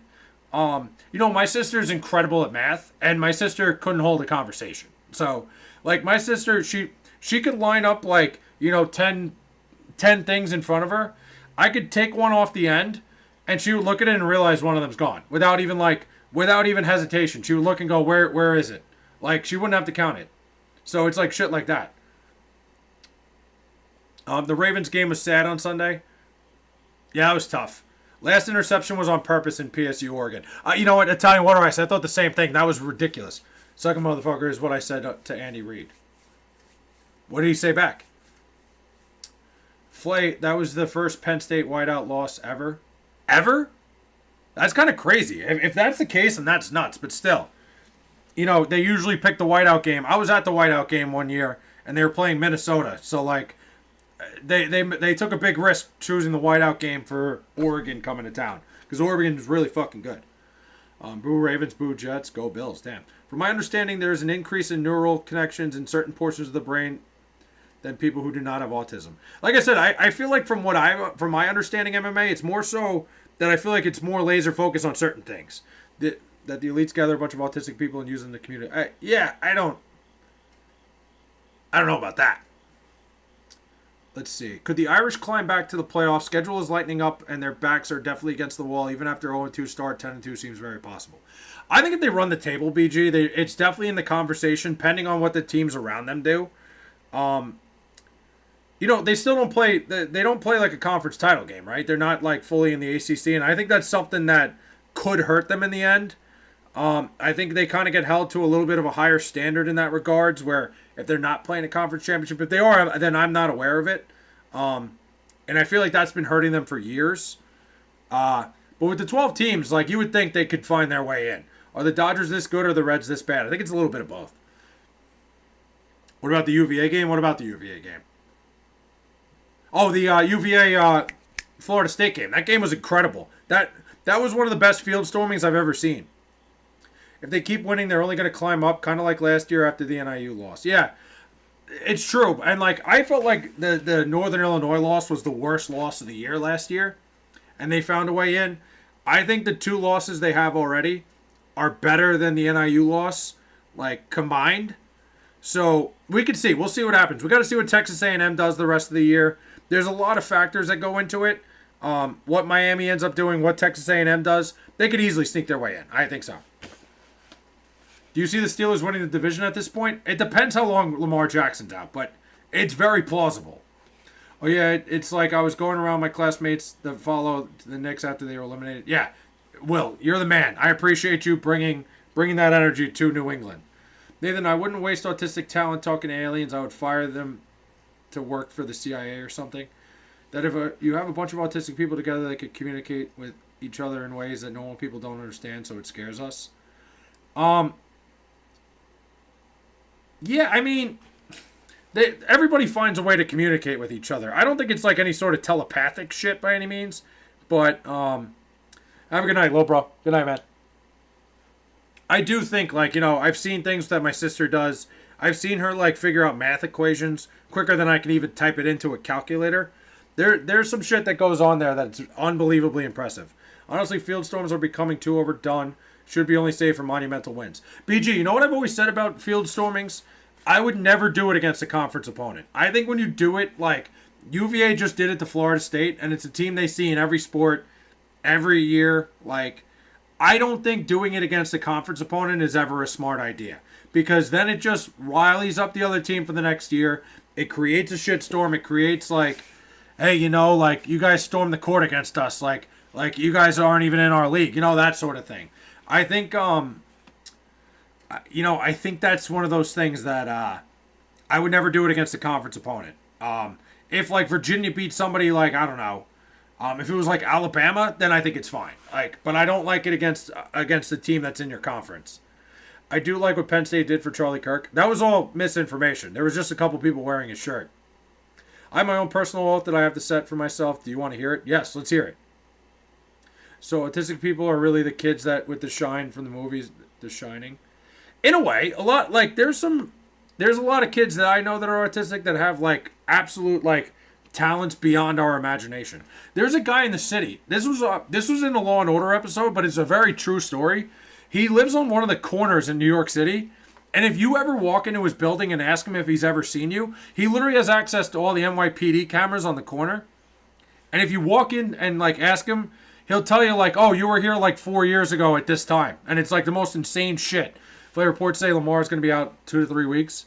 You know, my sister's incredible at math and my sister couldn't hold a conversation. So like my sister, she could line up like, you know, 10 things in front of her. I could take one off the end and she would look at it and realize one of them's gone without even hesitation. She would look and go, where is it? Like she wouldn't have to count it. So it's like shit like that. The Ravens game was sad on Sunday. Yeah, it was tough. Last interception was on purpose in PSU, Oregon. You know what? Italian water ice. I thought the same thing. That was ridiculous. Second motherfucker is what I said to Andy Reid. What did he say back? Flay, that was the first Penn State whiteout loss ever. Ever? That's kind of crazy. If that's the case, then that's nuts. But still, you know, they usually pick the whiteout game. I was at the whiteout game one year, and they were playing Minnesota. So, like, they took a big risk choosing the whiteout game for Oregon coming to town. Because Oregon is really fucking good. Boo Ravens, boo Jets, go Bills. Damn. From my understanding, there is an increase in neural connections in certain portions of the brain than people who do not have autism. Like I said, I feel like from my understanding MMA, it's more so that I feel like it's more laser focused on certain things. That the elites gather a bunch of autistic people and use them in the community. I don't know about that. Let's see. Could the Irish climb back to the playoffs? Schedule is lightening up, and their backs are definitely against the wall. Even after 0-2 start, 10-2 seems very possible. I think if they run the table, BG, it's definitely in the conversation, depending on what the teams around them do. You know, they still don't play. They don't play like a conference title game, right? They're not like fully in the ACC, and I think that's something that could hurt them in the end. I think they kind of get held to a little bit of a higher standard in that regards, where if they're not playing a conference championship, if they are, then I'm not aware of it. And I feel like that's been hurting them for years. But with the 12 teams, like you would think they could find their way in. Are the Dodgers this good or the Reds this bad? I think it's a little bit of both. What about the UVA game? What about the UVA game? Oh, the UVA Florida State game. That game was incredible. That was one of the best field stormings I've ever seen. If they keep winning, they're only going to climb up, kind of like last year after the NIU loss. Yeah, it's true. And like I felt like the Northern Illinois loss was the worst loss of the year last year, and they found a way in. I think the two losses they have already are better than the NIU loss, like combined. So we can see. We'll see what happens. We got to see what Texas A&M does the rest of the year. There's a lot of factors that go into it. What Miami ends up doing, what Texas A&M does, they could easily sneak their way in. I think so. Do you see the Steelers winning the division at this point? It depends how long Lamar Jackson's out, but it's very plausible. Oh yeah, it's like I was going around my classmates that follow the Knicks after they were eliminated. Yeah, Will, you're the man. I appreciate you bringing that energy to New England. Nathan, I wouldn't waste autistic talent talking to aliens. I would fire them to work for the CIA or something. That if you have a bunch of autistic people together, they could communicate with each other in ways that normal people don't understand, so it scares us. Um, yeah, I mean, everybody finds a way to communicate with each other. I don't think it's like any sort of telepathic shit by any means, but have a good night, little bro. Good night, man. I do think, like, I've seen things that my sister does. I've seen her, like, figure out math equations quicker than I can even type it into a calculator. There's some shit that goes on there that's unbelievably impressive. Honestly, field storms are becoming too overdone. Should be only saved for monumental wins. BG, you know what I've always said about field stormings? I would never do it against a conference opponent. I think when you do it, like, UVA just did it to Florida State, and it's a team they see in every sport every year. Like, I don't think doing it against a conference opponent is ever a smart idea. Because then it just riles up the other team for the next year. It creates a shitstorm. It creates, like, hey, like, you guys stormed the court against us. Like you guys aren't even in our league. That sort of thing. I think, I think that's one of those things that I would never do it against a conference opponent. If, like, Virginia beat somebody, like, I don't know, if it was like Alabama, then I think it's fine. Like, but I don't like it against the team that's in your conference. I do like what Penn State did for Charlie Kirk. That was all misinformation. There was just a couple people wearing his shirt. I have my own personal oath that I have to set for myself. Do you want to hear it? Yes, let's hear it. So autistic people are really the kids that with the shine from the movies, The Shining. In a way, a lot, like, there's a lot of kids that I know that are autistic that have, like, absolute, like, talents beyond our imagination. There's a guy in the city. This was in the Law and Order episode, but it's a very true story. He lives on one of the corners in New York City, and if you ever walk into his building and ask him if he's ever seen you, he literally has access to all the NYPD cameras on the corner. And if you walk in and, like, ask him, he'll tell you, like, oh, you were here like 4 years ago at this time, and it's like the most insane shit. If reports say Lamar's going to be out 2 to 3 weeks,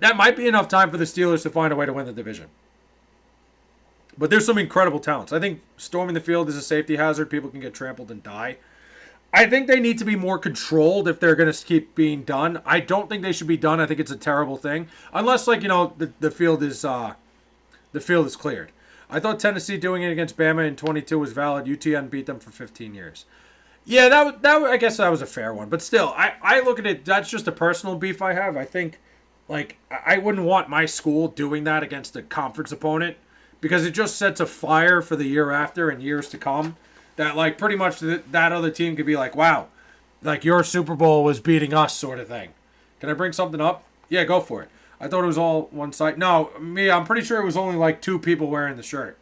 that might be enough time for the Steelers to find a way to win the division. But there's some incredible talents. I think storming the field is a safety hazard. People can get trampled and die. I think they need to be more controlled if they're going to keep being done. I don't think they should be done. I think it's a terrible thing. Unless, like, the field is cleared. I thought Tennessee doing it against Bama in 22 was valid. UTN beat them for 15 years. Yeah, that I guess that was a fair one. But still, I look at it, that's just a personal beef I have. I think, like, I wouldn't want my school doing that against a conference opponent. Because it just sets a fire for the year after and years to come. That, like, pretty much that other team could be like, wow, like, your Super Bowl was beating us sort of thing. Can I bring something up? Yeah, go for it. I thought it was all one side. No, I'm pretty sure it was only, like, 2 people wearing the shirt.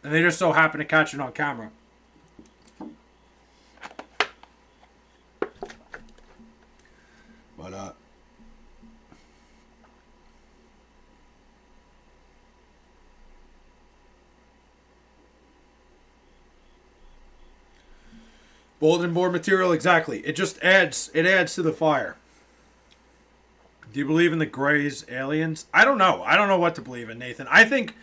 And they just so happened to catch it on camera. But, bulletin board material, exactly. It just adds to the fire. Do you believe in the Greys aliens? I don't know. I don't know what to believe in, Nathan. I think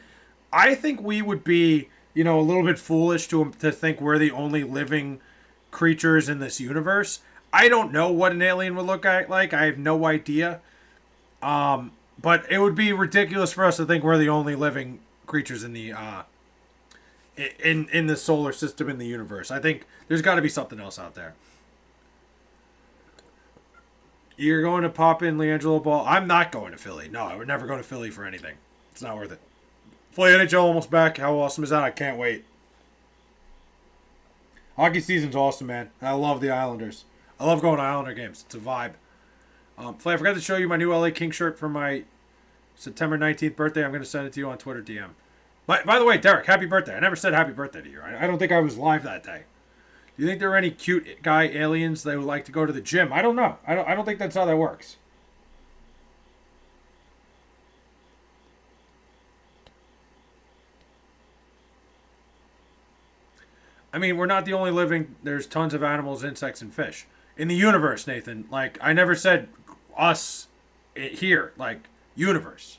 we would be, a little bit foolish to think we're the only living creatures in this universe. I don't know what an alien would look like. I have no idea. But it would be ridiculous for us to think we're the only living creatures in the in the solar system, in the universe. I think there's got to be something else out there. You're going to pop in LiAngelo Ball? I'm not going to Philly. No, I would never go to Philly for anything. It's not worth it. Philly NHL almost back. How awesome is that? I can't wait. Hockey season's awesome, man. I love the Islanders. I love going to Islander games. It's a vibe. Flay, I forgot to show you my new LA King shirt for my September 19th birthday. I'm going to send it to you on Twitter DM. By the way, Derek, happy birthday. I never said happy birthday to you. I don't think I was live that day. Do you think there are any cute guy aliens that would like to go to the gym? I don't know. I don't think that's how that works. I mean, we're not the only living. There's tons of animals, insects, and fish. In the universe, Nathan. Like, I never said us here. Like, universe.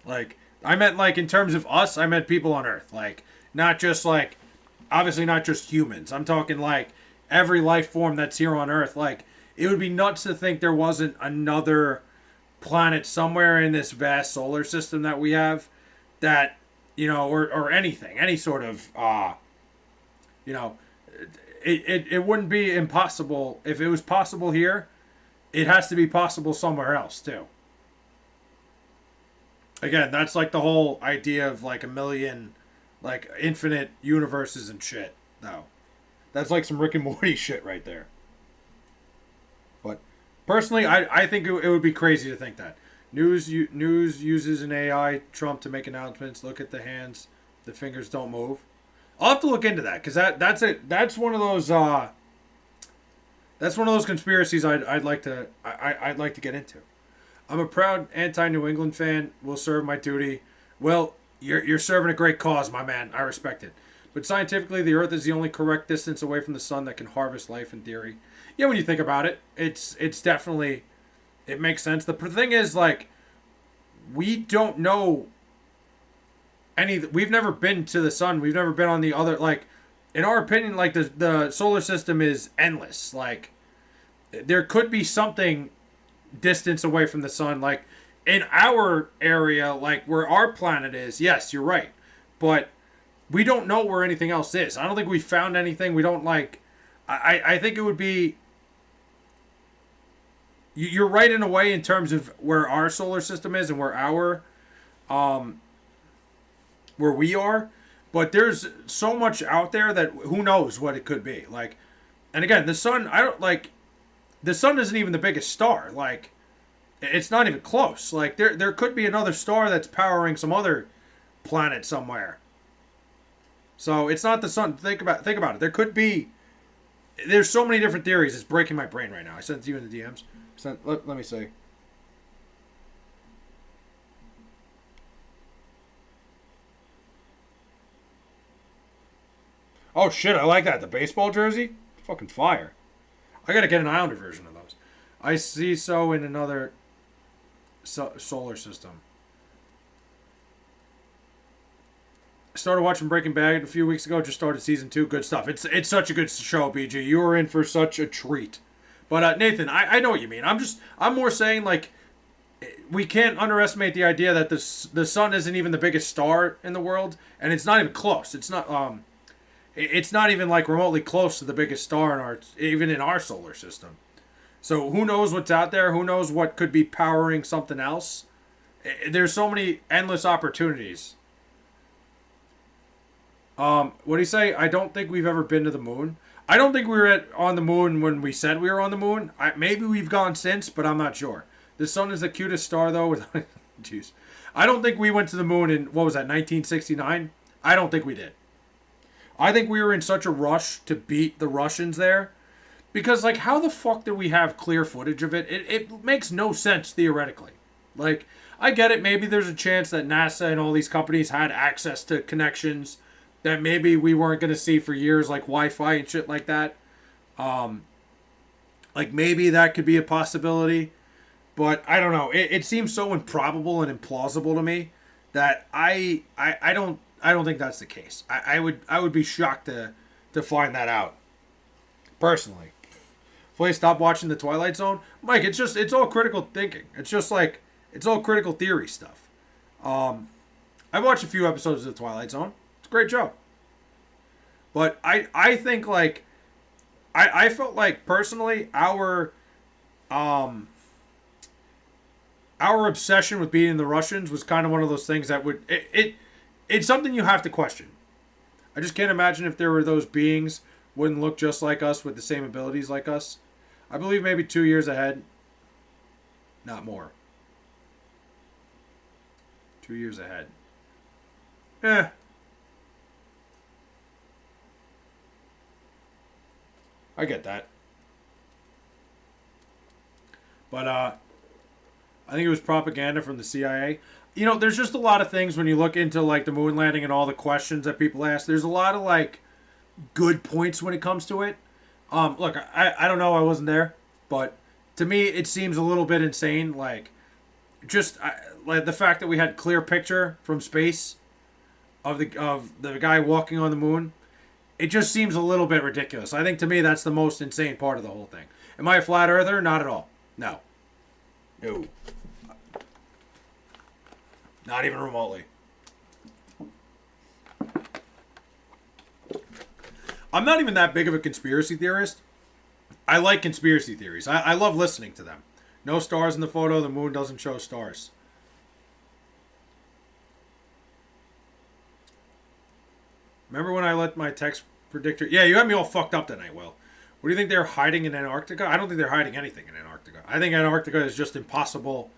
Like, I meant, like, in terms of us, I meant people on Earth. Like, not just, like, obviously not just humans. I'm talking, like, every life form that's here on Earth. Like, it would be nuts to think there wasn't another planet somewhere in this vast solar system that we have that, or anything, any sort of, you know, it wouldn't be impossible. If it was possible here, it has to be possible somewhere else, too. Again, that's like the whole idea of like a million, like infinite universes and shit, though. That's like some Rick and Morty shit right there. But personally, I think it would be crazy to think that. News uses an AI Trump to make announcements. Look at the hands, the fingers don't move. I'll have to look into that because that's one of those conspiracies I'd like to get into. I'm a proud anti-New England fan. Will serve my duty. Well, you're serving a great cause, my man. I respect it. But scientifically, the Earth is the only correct distance away from the sun that can harvest life in theory. Yeah, when you think about it, it's definitely, it makes sense. The thing is, like, we don't know we've never been to the sun. We've never been on the other, like, in our opinion, like, the solar system is endless. Like, there could be something distance away from the sun. Like, in our area, like, where our planet is, yes, you're right. But we don't know where anything else is. I don't think we found anything. We don't, like, I think it would be, you're right in a way in terms of where our solar system is and where we are, but there's so much out there that who knows what it could be. Like, and again, the sun, the sun isn't even the biggest star. Like, it's not even close. Like, there could be another star that's powering some other planet somewhere. So it's not the sun. Think about it. There's so many different theories. It's breaking my brain right now. I sent it to you in the DMs. Let me see. Oh shit, I like that. The baseball jersey? Fucking fire. I gotta get an Islander version of those. I see so in another solar system. Started watching Breaking Bad a few weeks ago. Just started season 2. Good stuff. It's such a good show, BG. You were in for such a treat. But Nathan, I know what you mean. I'm more saying, like, we can't underestimate the idea that the sun isn't even the biggest star in the world, and it's not even close. It's not even like remotely close to the biggest star even in our solar system. So who knows what's out there? Who knows what could be powering something else? There's so many endless opportunities. What do you say? I don't think we've ever been to the moon. I don't think we were on the moon when we said we were on the moon. Maybe we've gone since, but I'm not sure. The sun is the cutest star, though. Jeez. I don't think we went to the moon in, what was that, 1969? I don't think we did. I think we were in such a rush to beat the Russians there. Because, like, how the fuck do we have clear footage of it? It makes no sense, theoretically. Like, I get it. Maybe there's a chance that NASA and all these companies had access to connections that maybe we weren't going to see for years, like Wi-Fi and shit like that. Like, maybe that could be a possibility. But I don't know. It seems so improbable and implausible to me that I don't think that's the case. I would be shocked to find that out. Personally. Please stop watching The Twilight Zone. Mike, it's all critical thinking. It's all critical theory stuff. I've watched a few episodes of The Twilight Zone. It's a great show. But I think, like, I felt like, personally, our obsession with beating the Russians was kind of one of those things that it's something you have to question. I just can't imagine if there were those beings wouldn't look just like us with the same abilities like us. I believe maybe 2 years ahead. Not more. 2 years ahead. I get that. But I think it was propaganda from the CIA. You know, there's just a lot of things when you look into, like, the moon landing and all the questions that people ask. There's a lot of, like, good points when it comes to it. Look, I don't know. I wasn't there, but to me, it seems a little bit insane. Like the fact that we had clear picture from space of the guy walking on the moon. It just seems a little bit ridiculous. I think to me that's the most insane part of the whole thing. Am I a flat earther? Not at all. No. No. Not even remotely. I'm not even that big of a conspiracy theorist. I like conspiracy theories. I love listening to them. No stars in the photo. The moon doesn't show stars. Remember when I let my text predictor... Yeah, you had me all fucked up that night, Will. What do you think they're hiding in Antarctica? I don't think they're hiding anything in Antarctica. I think Antarctica is just impossible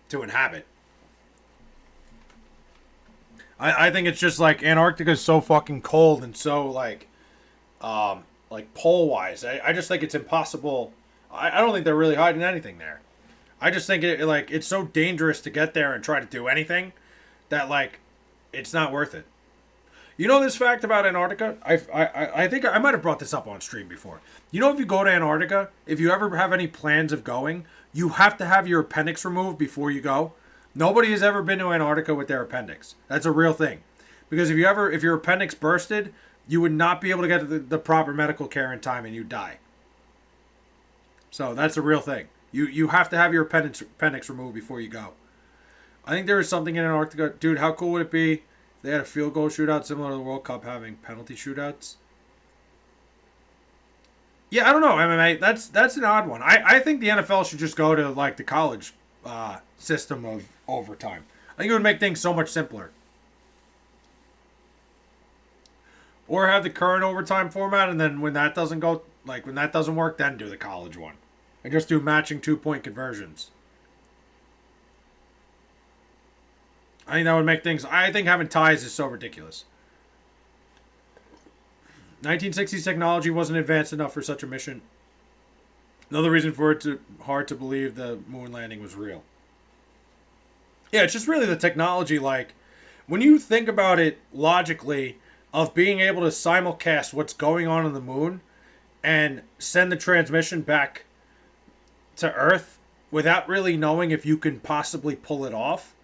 to inhabit. I think it's just like Antarctica is so fucking cold and so like pole wise. I just think it's impossible. I don't think they're really hiding anything there. I just think it's so dangerous to get there and try to do anything that like it's not worth it. You know this fact about Antarctica? I think I might have brought this up on stream before. You know, if you go to Antarctica, if you ever have any plans of going, you have to have your appendix removed before you go. Nobody has ever been to Antarctica with their appendix. That's a real thing. Because if your appendix bursted, you would not be able to get the proper medical care in time and you'd die. So that's a real thing. You have to have your appendix removed before you go. I think there is something in Antarctica. Dude, how cool would it be if they had a field goal shootout similar to the World Cup having penalty shootouts? Yeah, I don't know, MMA. That's an odd one. I think the NFL should just go to like the college system of overtime. I think it would make things so much simpler. Or have the current overtime format, and then when that doesn't go, like when that doesn't work, then do the college one, and just do matching 2-point conversions. I think that would make things. I think having ties is so ridiculous. 1960s technology wasn't advanced enough for such a mission. Another reason for it to hard to believe the moon landing was real. Yeah, it's just really the technology. Like, when you think about it logically, of being able to simulcast what's going on the moon and send the transmission back to Earth without really knowing if you can possibly pull it off.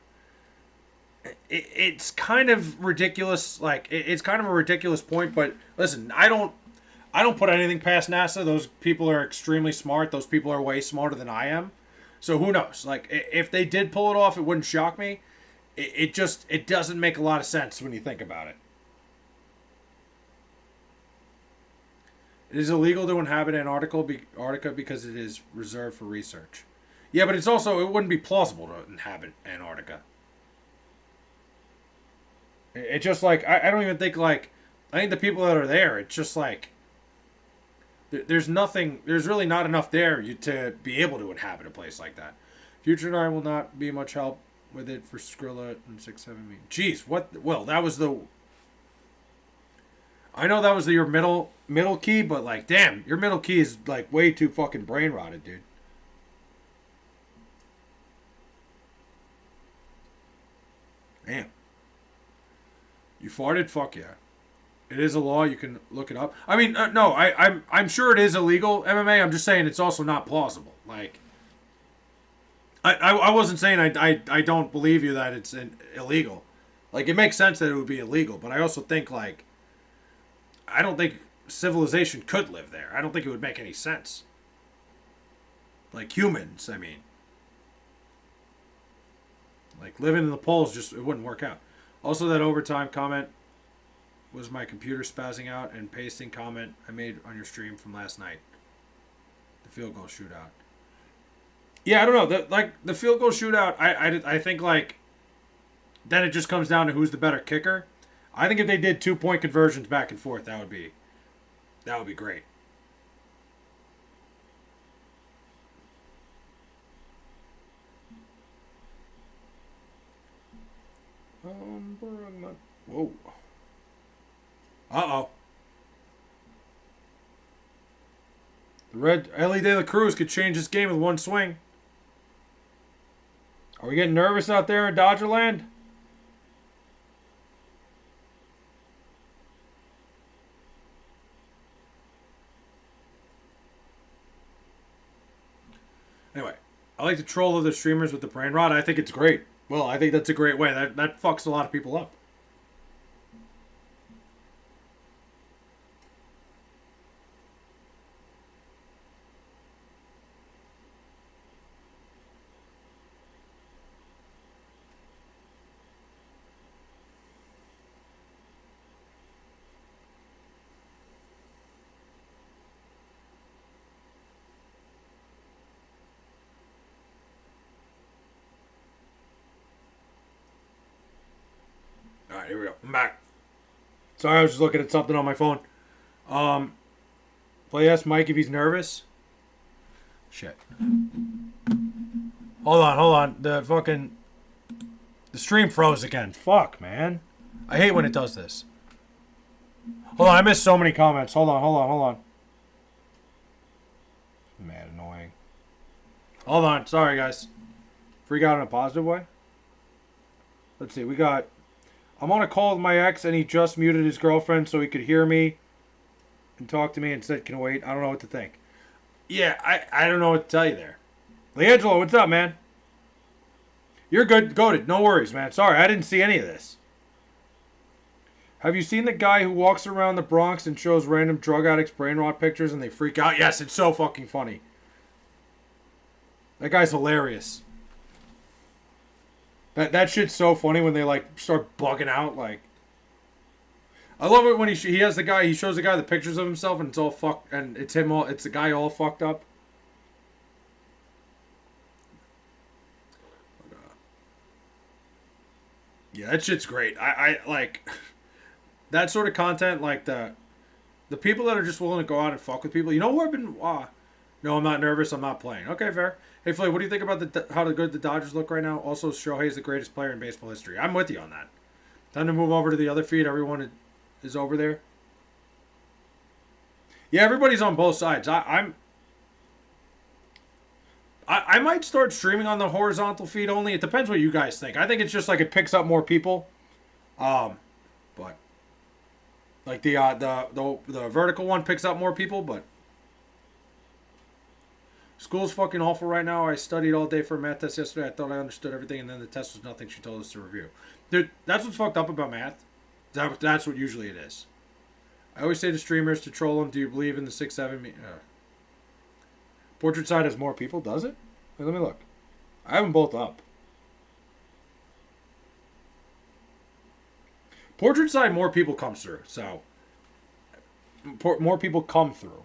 It's kind of ridiculous. Like, it's kind of a ridiculous point. But listen, I don't put anything past NASA. Those people are extremely smart. Those people are way smarter than I am. So who knows? Like, if they did pull it off, it wouldn't shock me. It doesn't make a lot of sense when you think about it. It is illegal to inhabit Antarctica because it is reserved for research. Yeah, but it wouldn't be plausible to inhabit Antarctica. It's just like, I don't even think like, I think the people that are there, it's just like, there's really not enough there to be able to inhabit a place like that. Future and I will not be much help with it for Skrilla and 6-7. Jeez, what? Well, that was the. I know that was your middle key, but like, damn, your middle key is like way too fucking brain rotted, dude. Damn. You farted? Fuck yeah. It is a law. You can look it up. I mean, no, I'm sure it is illegal, MMA. I'm just saying it's also not plausible. Like, I wasn't saying I don't believe you that it's illegal. Like, it makes sense that it would be illegal, but I also think like, I don't think civilization could live there. I don't think it would make any sense. Like humans, I mean. Like living in the poles, it wouldn't work out. Also, that overtime comment was my computer spazzing out and pasting comment I made on your stream from last night. The field goal shootout. Yeah, I don't know. The field goal shootout, I think like then it just comes down to who's the better kicker. I think if they did 2-point conversions back and forth, that would be great. Whoa. Uh-oh. The red Ellie De La Cruz could change this game with one swing. Are we getting nervous out there in Dodgerland? I like to troll other streamers with the brain rot. I think it's great. Well, I think that's a great way. That fucks a lot of people up. All right, here we go. I'm back. Sorry, I was just looking at something on my phone. Play ask Mike if he's nervous. Shit. Hold on. The stream froze again. Fuck, man. I hate when it does this. Hold on, I missed so many comments. Hold on. Man, annoying. Hold on, sorry guys. Freak out in a positive way. Let's see, we got... I'm on a call with my ex and he just muted his girlfriend so he could hear me and talk to me and said, can wait. I don't know what to think. Yeah, I don't know what to tell you there. Leangelo, what's up, man? You're good. Goated. No worries, man. Sorry, I didn't see any of this. Have you seen the guy who walks around the Bronx and shows random drug addicts brain rot pictures and they freak out? Yes, it's so fucking funny. That guy's hilarious. That shit's so funny when they like start bugging out. Like, I love it when he has the guy. He shows the guy the pictures of himself and it's all fucked and it's him all. It's the guy all fucked up. Yeah, that shit's great. I like that sort of content. Like the people that are just willing to go out and fuck with people. You know who I've been? No, I'm not nervous. I'm not playing. Okay, fair. Hey, Flay, what do you think about how good the Dodgers look right now? Also, Shohei is the greatest player in baseball history. I'm with you on that. Time to move over to the other feed. Everyone is over there. Yeah, everybody's on both sides. I might start streaming on the horizontal feed only. It depends what you guys think. I think it's just like it picks up more people. But like the vertical one picks up more people, but school's fucking awful right now. I studied all day for a math test yesterday. I thought I understood everything, and then the test was nothing she told us to review. Dude, that's what's fucked up about math. That's what usually it is. I always say to streamers to troll them, do you believe in the 6-7? Portrait side has more people, does it? Wait, let me look. I have them both up. Portrait side, more people comes through, so more people come through.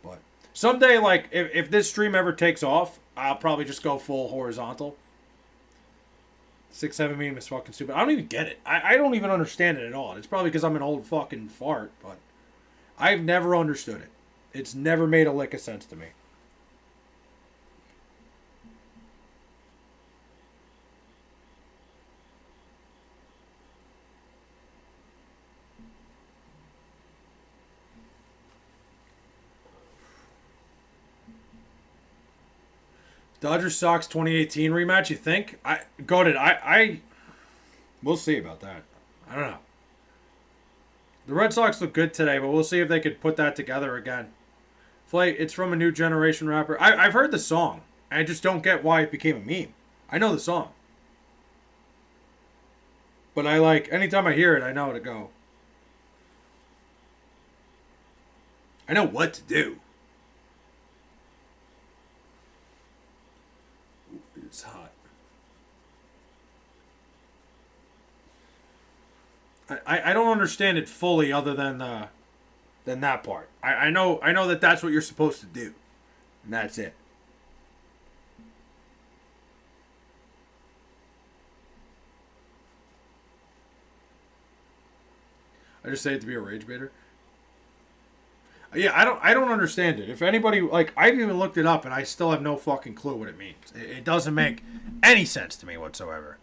But someday, like, if this stream ever takes off, I'll probably just go full horizontal. 6-7 meme is fucking stupid. I don't even get it. I don't even understand it at all. It's probably because I'm an old fucking fart, but I've never understood it. It's never made a lick of sense to me. Dodgers Sox 2018 rematch, you think? We'll see about that. I don't know. The Red Sox look good today, but we'll see if they could put that together again. Flay, it's from a new generation rapper. I've heard the song. I just don't get why it became a meme. I know the song. But anytime I hear it, I know how to go. I know what to do. It's hot. I don't understand it fully other than that part. I know that that's what you're supposed to do. And that's it. I just say it to be a rage baiter. Yeah, I don't understand it. If anybody I've even looked it up and I still have no fucking clue what it means. It doesn't make any sense to me whatsoever.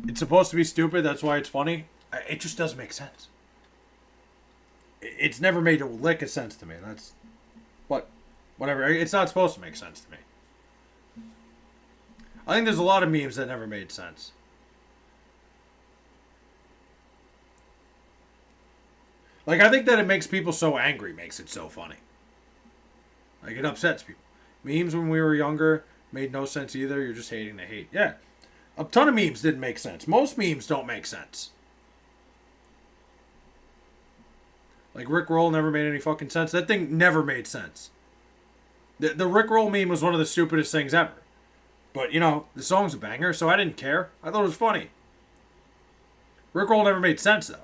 It's supposed to be stupid. That's why it's funny. it just doesn't make sense. It's never made a lick of sense to me. That's what, whatever. It's not supposed to make sense to me. I think there's a lot of memes that never made sense. Like, I think that it makes people so angry makes it so funny. Like, it upsets people. Memes when we were younger made no sense either. You're just hating the hate. Yeah. A ton of memes didn't make sense. Most memes don't make sense. Like, Rick Roll never made any fucking sense. That thing never made sense. The Rick Roll meme was one of the stupidest things ever. But, you know, the song's a banger, so I didn't care. I thought it was funny. Rick Roll never made sense, though.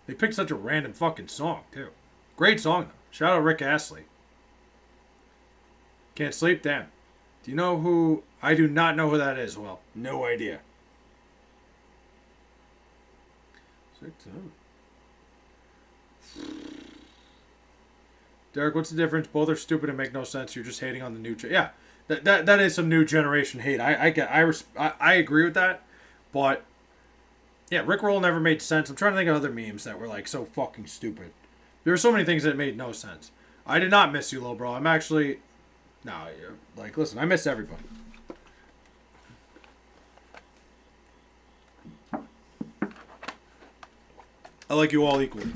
They picked such a random fucking song, too. Great song, though. Shout out Rick Astley. Can't sleep? Damn. Do you know who... I do not know who that is. Well, no idea. 6-7. Derek, what's the difference? Both are stupid and make no sense. You're just hating on the new... Yeah, that is some new generation hate. I agree with that, but... Yeah, Rick Roll never made sense. I'm trying to think of other memes that were, like, so fucking stupid. There were so many things that made no sense. I did not miss you, little bro. I'm actually... No, like, listen, I miss everybody. I like you all equally.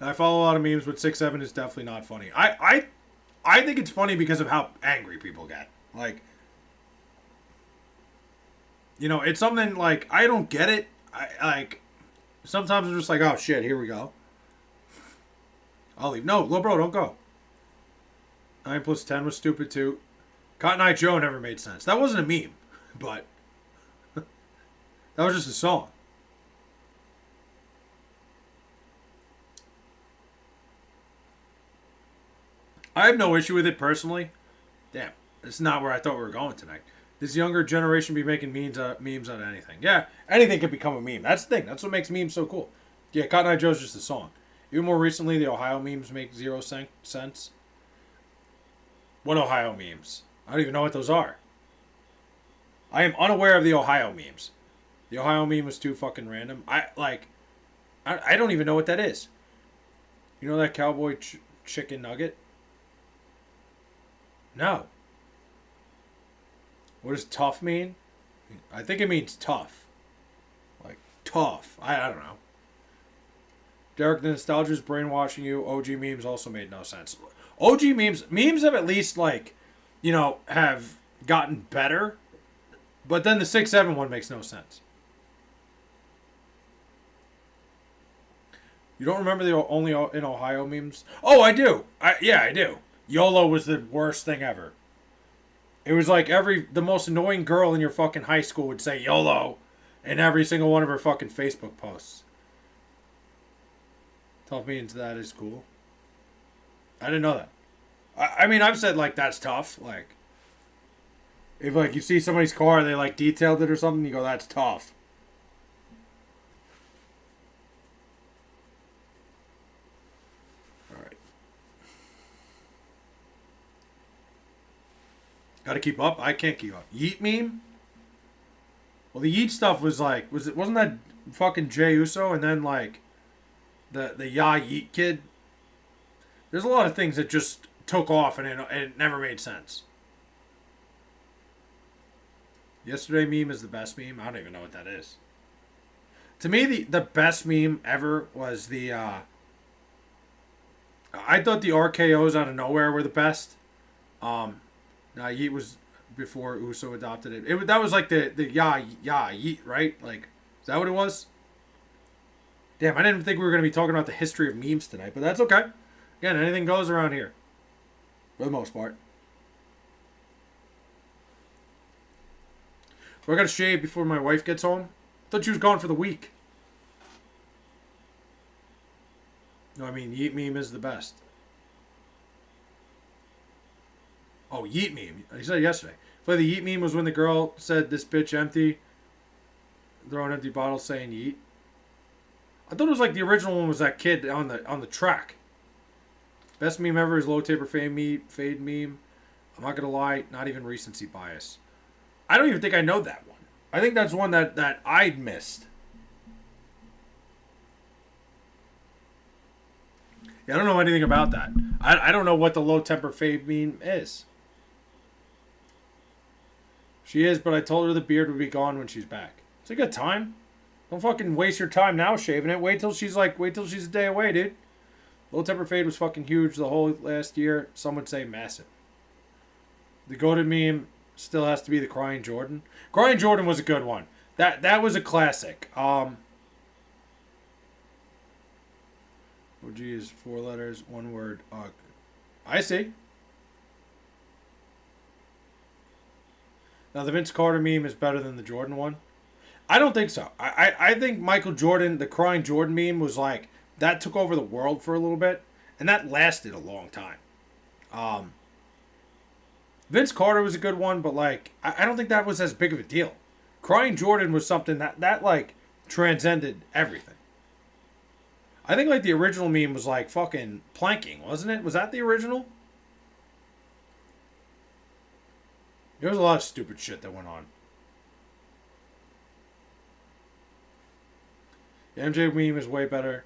I follow a lot of memes, but 6-7 is definitely not funny. I think it's funny because of how angry people get. Like, you know, it's something, like, I don't get it. Like, sometimes I'm just like, oh, shit, here we go. I'll leave. No, little bro, don't go. 9 plus 10 was stupid, too. Cotton Eye Joe never made sense. That wasn't a meme, but that was just a song. I have no issue with it personally. Damn, it's not where I thought we were going tonight. This younger generation be making memes out of anything. Yeah, anything could become a meme. That's the thing. That's what makes memes so cool. Yeah, Cotton Eye Joe's just a song. Even more recently, the Ohio memes make zero sense. What Ohio memes? I don't even know what those are. I am unaware of the Ohio memes. The Ohio meme was too fucking random. I don't even know what that is. You know that cowboy chicken nugget? No. What does tough mean? I think it means tough. Like, tough. I don't know. Derek, the nostalgia is brainwashing you. OG memes also made no sense. OG memes have at least, like, you know, have gotten better. But then the 6-7 one makes no sense. You don't remember the only in Ohio memes? Oh, I do. Yeah, I do. YOLO was the worst thing ever. It was like the most annoying girl in your fucking high school would say YOLO in every single one of her fucking Facebook posts. Tough means that is cool. I didn't know that. I mean, I've said, like, that's tough. Like, if, like, you see somebody's car and they, like, detailed it or something, you go, that's tough. Got to keep up. I can't keep up. Yeet meme. Well, the Yeet stuff was like, wasn't that fucking Jey Uso and then like the Ya Yeet kid? There's a lot of things that just took off and it never made sense. Yesterday meme is the best meme. I don't even know what that is. To me, the best meme ever was the. I thought the RKO's out of nowhere were the best. Yeet was before Uso adopted it. That was like the Yeet, right? Like, is that what it was? Damn, I didn't think we were going to be talking about the history of memes tonight, but that's okay. Again, anything goes around here. For the most part. So I got to shave before my wife gets home. I thought she was gone for the week. No, I mean, Yeet meme is the best. Oh, Yeet meme. I said it yesterday. Play the Yeet meme was when the girl said, "This bitch empty." Throwing empty bottles saying Yeet. I thought it was like the original one was that kid on the track. Best meme ever is low taper fade meme. I'm not going to lie, not even recency bias. I don't even think I know that one. I think that's one that I missed. Yeah, I don't know anything about that. I don't know what the low temper fade meme is. She is, but I told her the beard would be gone when she's back. It's a good time. Don't fucking waste your time now shaving it. Wait till she's a day away, dude. Low temper fade was fucking huge the whole last year. Some would say massive. The goated meme still has to be the Crying Jordan. Crying Jordan was a good one. That was a classic. OG is 4 letters, 1 word. I see. Now the Vince Carter meme is better than the Jordan one. I don't think so. I think Michael Jordan, the Crying Jordan meme was like, that took over the world for a little bit. And that lasted a long time. Vince Carter was a good one, but like, I don't think that was as big of a deal. Crying Jordan was something that like transcended everything. I think like the original meme was like fucking planking, wasn't it? Was that the original? There was a lot of stupid shit that went on. The MJ meme is way better.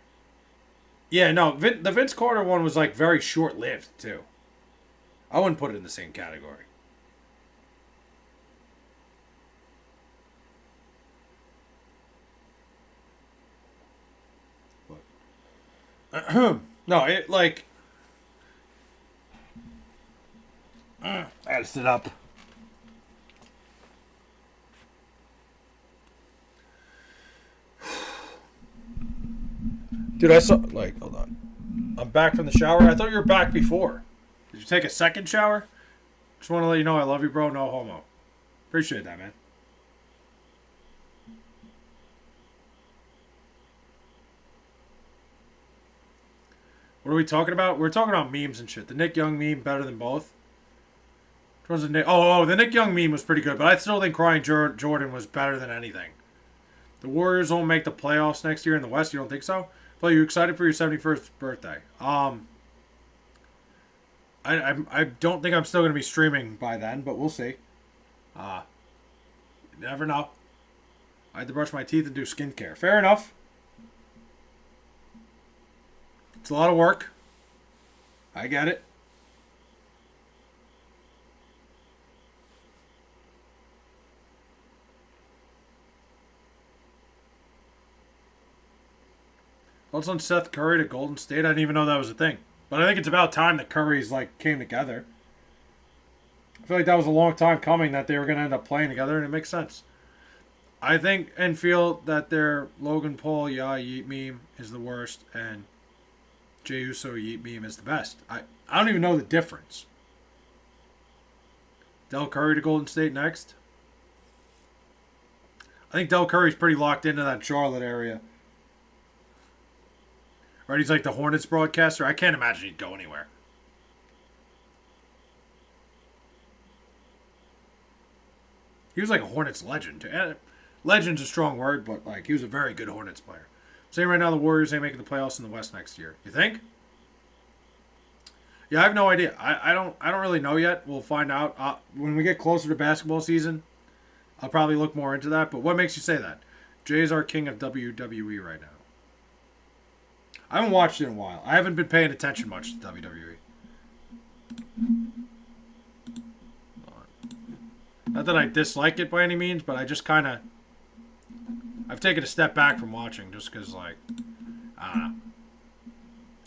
Yeah, no, the Vince Carter one was like very short-lived too. I wouldn't put it in the same category. No, it like. I gotta sit up. Dude, I saw like hold on. I'm back from the shower. I thought you were back before. Did you take a second shower? Just want to let you know I love you, bro. No homo. Appreciate that, man. What are we talking about? We're talking about memes and shit. The Nick Young meme better than both. The Nick Young meme was pretty good, but I still think Crying Jordan was better than anything. The Warriors won't make the playoffs next year in the West. You don't think so? Well, you excited for your 71st birthday? I don't think I'm still going to be streaming by then, but we'll see. You never know. I had to brush my teeth and do skincare. Fair enough. It's a lot of work. I get it. Thoughts on Seth Curry to Golden State? I didn't even know that was a thing. But I think it's about time that Curry's like came together. I feel like that was a long time coming that they were going to end up playing together, and it makes sense. I think and feel that their Logan Paul Yeet meme is the worst, and Jey Uso Yeet meme is the best. I don't even know the difference. Del Curry to Golden State next. I think Del Curry's pretty locked into that Charlotte area. Right, he's like the Hornets broadcaster. I can't imagine he'd go anywhere. He was like a Hornets legend. Legend's a strong word, but like he was a very good Hornets player. Saying right now the Warriors ain't making the playoffs in the West next year. You think? Yeah, I have no idea. I don't really know yet. We'll find out when we get closer to basketball season. I'll probably look more into that. But what makes you say that? Jay's our king of WWE right now. I haven't watched it in a while. I haven't been paying attention much to WWE. Not that I dislike it by any means, but I just kind of... I've taken a step back from watching just because, like... I don't know.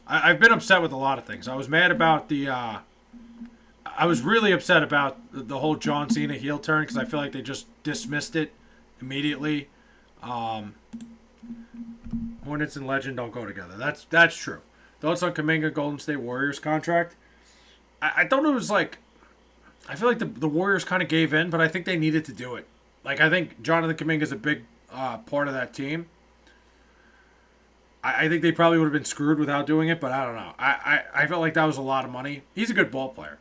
I've been upset with a lot of things. I was mad about the... I was really upset about the whole John Cena heel turn because I feel like they just dismissed it immediately. Hornets and Legend don't go together. That's true. Thoughts on Kuminga Golden State Warriors contract? I thought it was like... I feel like the Warriors kind of gave in, but I think they needed to do it. Like, I think Jonathan Kuminga is a big part of that team. I think they probably would have been screwed without doing it, but I don't know. I felt like that was a lot of money. He's a good ball player.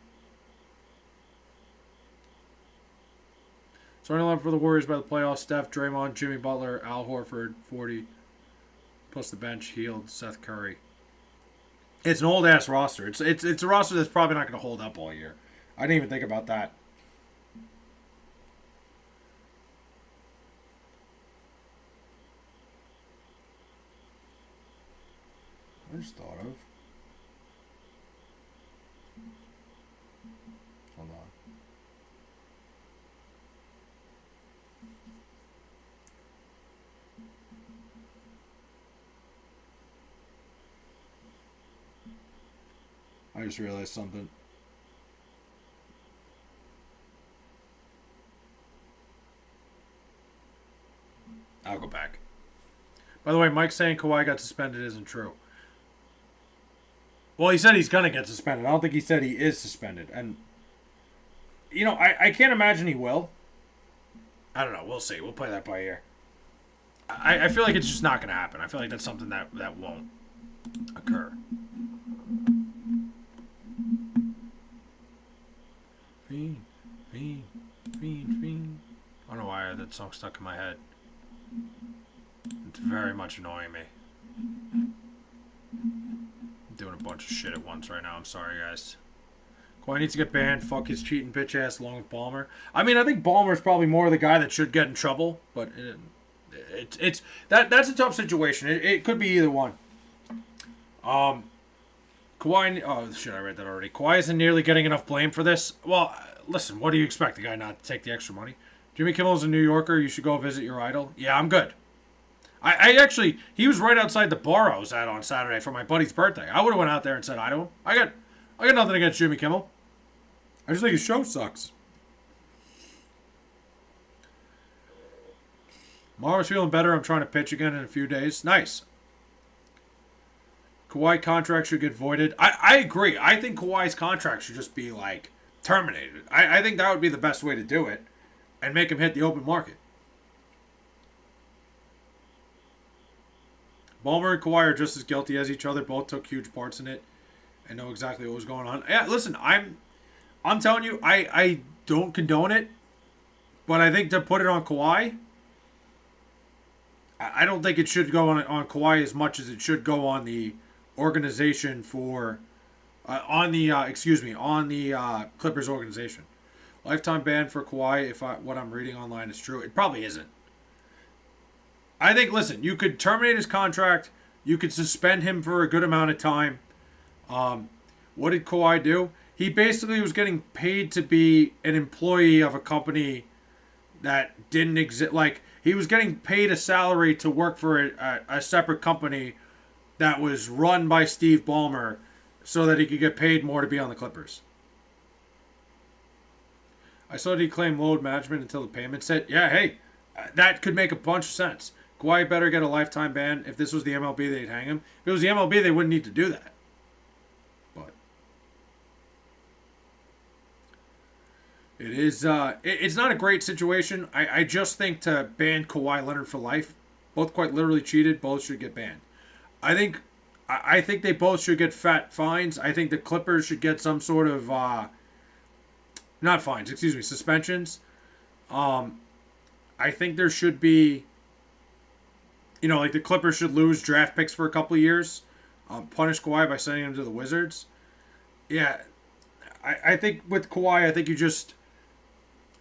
Starting line for the Warriors by the playoffs: Steph, Draymond, Jimmy Butler, Al Horford, 40. Plus the bench, Hield, Seth Curry. It's an old-ass roster. It's a roster that's probably not going to hold up all year. I didn't even think about that. just thought of. Hold on. I just realized something. I'll go back. By the way, Mike saying Kawhi got suspended isn't true. Well, he said he's going to get suspended. I don't think he said he is suspended. And, you know, I can't imagine he will. I don't know. We'll see. We'll play that by ear. I feel like it's just not going to happen. I feel like that's something that won't occur. Fiend, fiend, fiend, fiend. I don't know why that song stuck in my head. It's very much annoying me. I'm doing a bunch of shit at once right now. I'm sorry, guys. Kawhi needs to get banned. Fuck his cheating bitch ass along with Ballmer. I mean, I think Ballmer's probably more the guy that should get in trouble, but that's a tough situation. It could be either one. Kawhi. Oh shit, I read that already. Kawhi isn't nearly getting enough blame for this. Well, listen. What do you expect the guy not to take the extra money? Jimmy Kimmel's a New Yorker. You should go visit your idol. Yeah, I'm good. I actually, he was right outside the bar I was at on Saturday for my buddy's birthday. I would have went out there and said hi to him. I got nothing against Jimmy Kimmel. I just think his show sucks. Marvin's feeling better. I'm trying to pitch again in a few days. Nice. Kawhi contract should get voided. I agree. I think Kawhi's contract should just be, like, terminated. I think that would be the best way to do it and make him hit the open market. Ballmer and Kawhi are just as guilty as each other. Both took huge parts in it and know exactly what was going on. Yeah, listen, I'm telling you, I don't condone it, but I think to put it on Kawhi, I don't think it should go on Kawhi as much as it should go on the organization for, on the Clippers organization. Lifetime ban for Kawhi, if what I'm reading online is true. It probably isn't. I think, listen, you could terminate his contract. You could suspend him for a good amount of time. What did Kawhi do? He basically was getting paid to be an employee of a company that didn't exist. Like, he was getting paid a salary to work for a separate company that was run by Steve Ballmer so that he could get paid more to be on the Clippers. I saw that he claimed load management until the payment set. Yeah, hey, that could make a bunch of sense. Kawhi better get a lifetime ban. If this was the MLB, they'd hang him. If it was the MLB, they wouldn't need to do that. But it is. It's not a great situation. I just think to ban Kawhi Leonard for life, both quite literally cheated. Both should get banned. I think they both should get fat fines. I think the Clippers should get some sort of not fines. Excuse me, suspensions. I think there should be. You know, like the Clippers should lose draft picks for a couple of years. Punish Kawhi by sending him to the Wizards. Yeah, I think with Kawhi, I think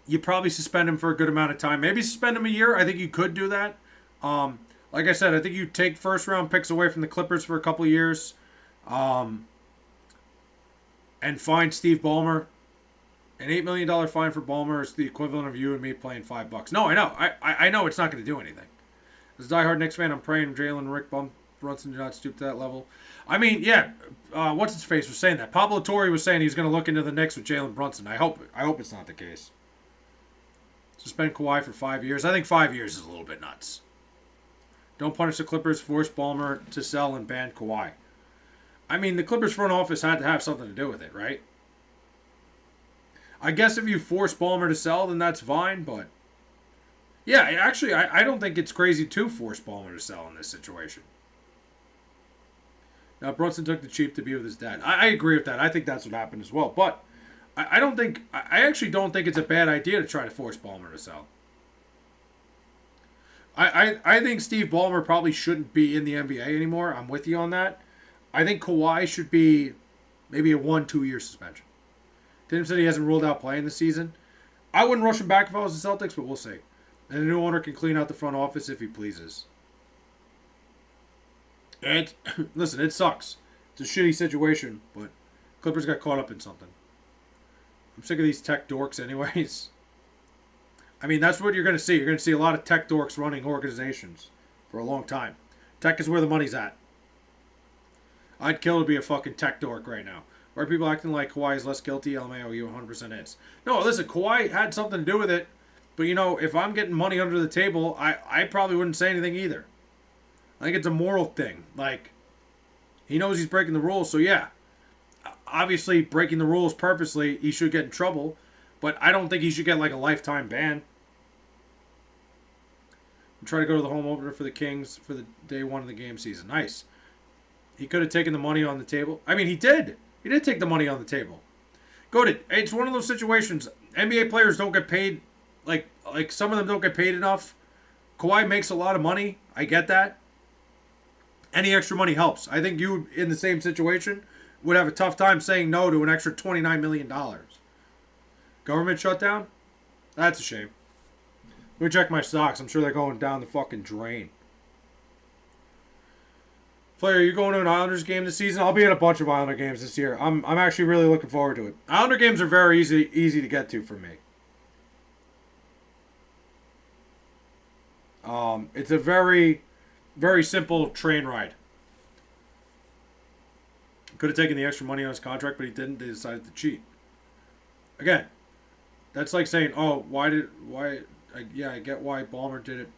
you probably suspend him for a good amount of time. Maybe suspend him a year. I think you could do that. Like I said, I think you take first round picks away from the Clippers for a couple of years. And fine Steve Ballmer. An $8 million fine for Ballmer is the equivalent of you and me playing $5. No, I know. I know it's not going to do anything. As a diehard Knicks fan, I'm praying Jalen and Rick Brunson do not stoop to that level. I mean, yeah, what's his face was saying that. Pablo Torre was saying he's going to look into the Knicks with Jalen Brunson. I hope it's not the case. Suspend Kawhi for 5 years. I think 5 years is a little bit nuts. Don't punish the Clippers. Force Ballmer to sell and ban Kawhi. I mean, the Clippers front office had to have something to do with it, right? I guess if you force Ballmer to sell, then that's fine, but yeah, actually, I don't think it's crazy to force Ballmer to sell in this situation. Now, Brunson took the cheap to be with his dad. I agree with that. I think that's what happened as well. But I actually don't think it's a bad idea to try to force Ballmer to sell. I think Steve Ballmer probably shouldn't be in the NBA anymore. I'm with you on that. I think Kawhi should be maybe a 1-2 year suspension. Tim said he hasn't ruled out playing this season. I wouldn't rush him back if I was the Celtics, but we'll see. And the new owner can clean out the front office if he pleases. And listen, it sucks. It's a shitty situation, but Clippers got caught up in something. I'm sick of these tech dorks, anyways. I mean, that's what you're going to see. You're going to see a lot of tech dorks running organizations for a long time. Tech is where the money's at. I'd kill to be a fucking tech dork right now. Why are people acting like Kawhi is less guilty? LMAO, you 100% is. No, listen, Kawhi had something to do with it. But, you know, if I'm getting money under the table, I probably wouldn't say anything either. I think it's a moral thing. Like, he knows he's breaking the rules, so yeah. Obviously, breaking the rules purposely, he should get in trouble. But I don't think he should get, like, a lifetime ban. I'm trying to go to the home opener for the Kings for the day one of the game season. Nice. He could have taken the money on the table. I mean, he did. He did take the money on the table. Goated. It's one of those situations. NBA players don't get paid. Like some of them don't get paid enough. Kawhi makes a lot of money. I get that. Any extra money helps. I think you, in the same situation, would have a tough time saying no to an extra $29 million. Government shutdown? That's a shame. Let me check my stocks. I'm sure they're going down the fucking drain. Flair, are you going to an Islanders game this season? I'll be at a bunch of Islander games this year. I'm actually really looking forward to it. Islander games are very easy to get to for me. It's a very, very simple train ride. Could have taken the extra money on his contract, but he didn't. They decided to cheat. Again, that's like saying, oh, I get why Ballmer did it.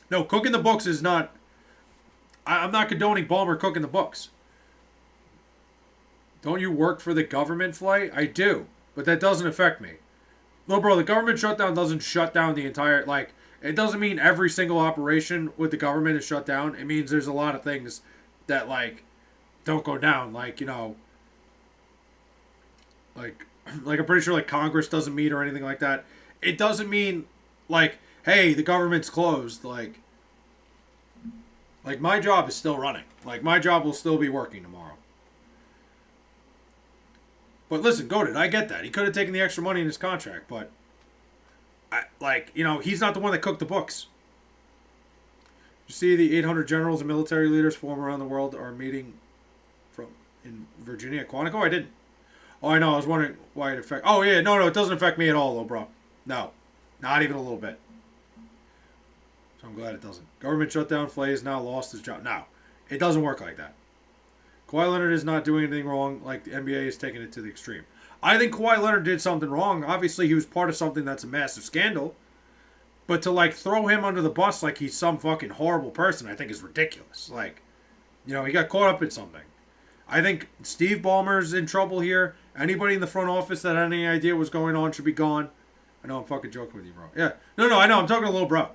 No, cooking the books is not... I'm not condoning Ballmer cooking the books. Don't you work for the government, Flay? I do, but that doesn't affect me. No, bro, the government shutdown doesn't shut down the entire... Like, it doesn't mean every single operation with the government is shut down. It means there's a lot of things that, like, don't go down. Like, you know... Like I'm pretty sure, like, Congress doesn't meet or anything like that. It doesn't mean, like, hey, the government's closed. Like, my job is still running. Like, my job will still be working tomorrow. But listen, Goated, I get that. He could have taken the extra money in his contract, but, he's not the one that cooked the books. You see the 800 generals and military leaders from around the world are meeting in Virginia at Quantico? I didn't. Oh, I know. I was wondering why it affect... Oh, yeah. No, it doesn't affect me at all, though, bro. No. Not even a little bit. So I'm glad it doesn't. Government shutdown. Flay has now lost his job. No. It doesn't work like that. Kawhi Leonard is not doing anything wrong, like the NBA is taking it to the extreme. I think Kawhi Leonard did something wrong. Obviously, he was part of something that's a massive scandal. But to, like, throw him under the bus like he's some fucking horrible person, I think is ridiculous. Like, you know, he got caught up in something. I think Steve Ballmer's in trouble here. Anybody in the front office that had any idea what was going on should be gone. I know I'm fucking joking with you, bro. Yeah. No, I know. I'm talking to a little bro.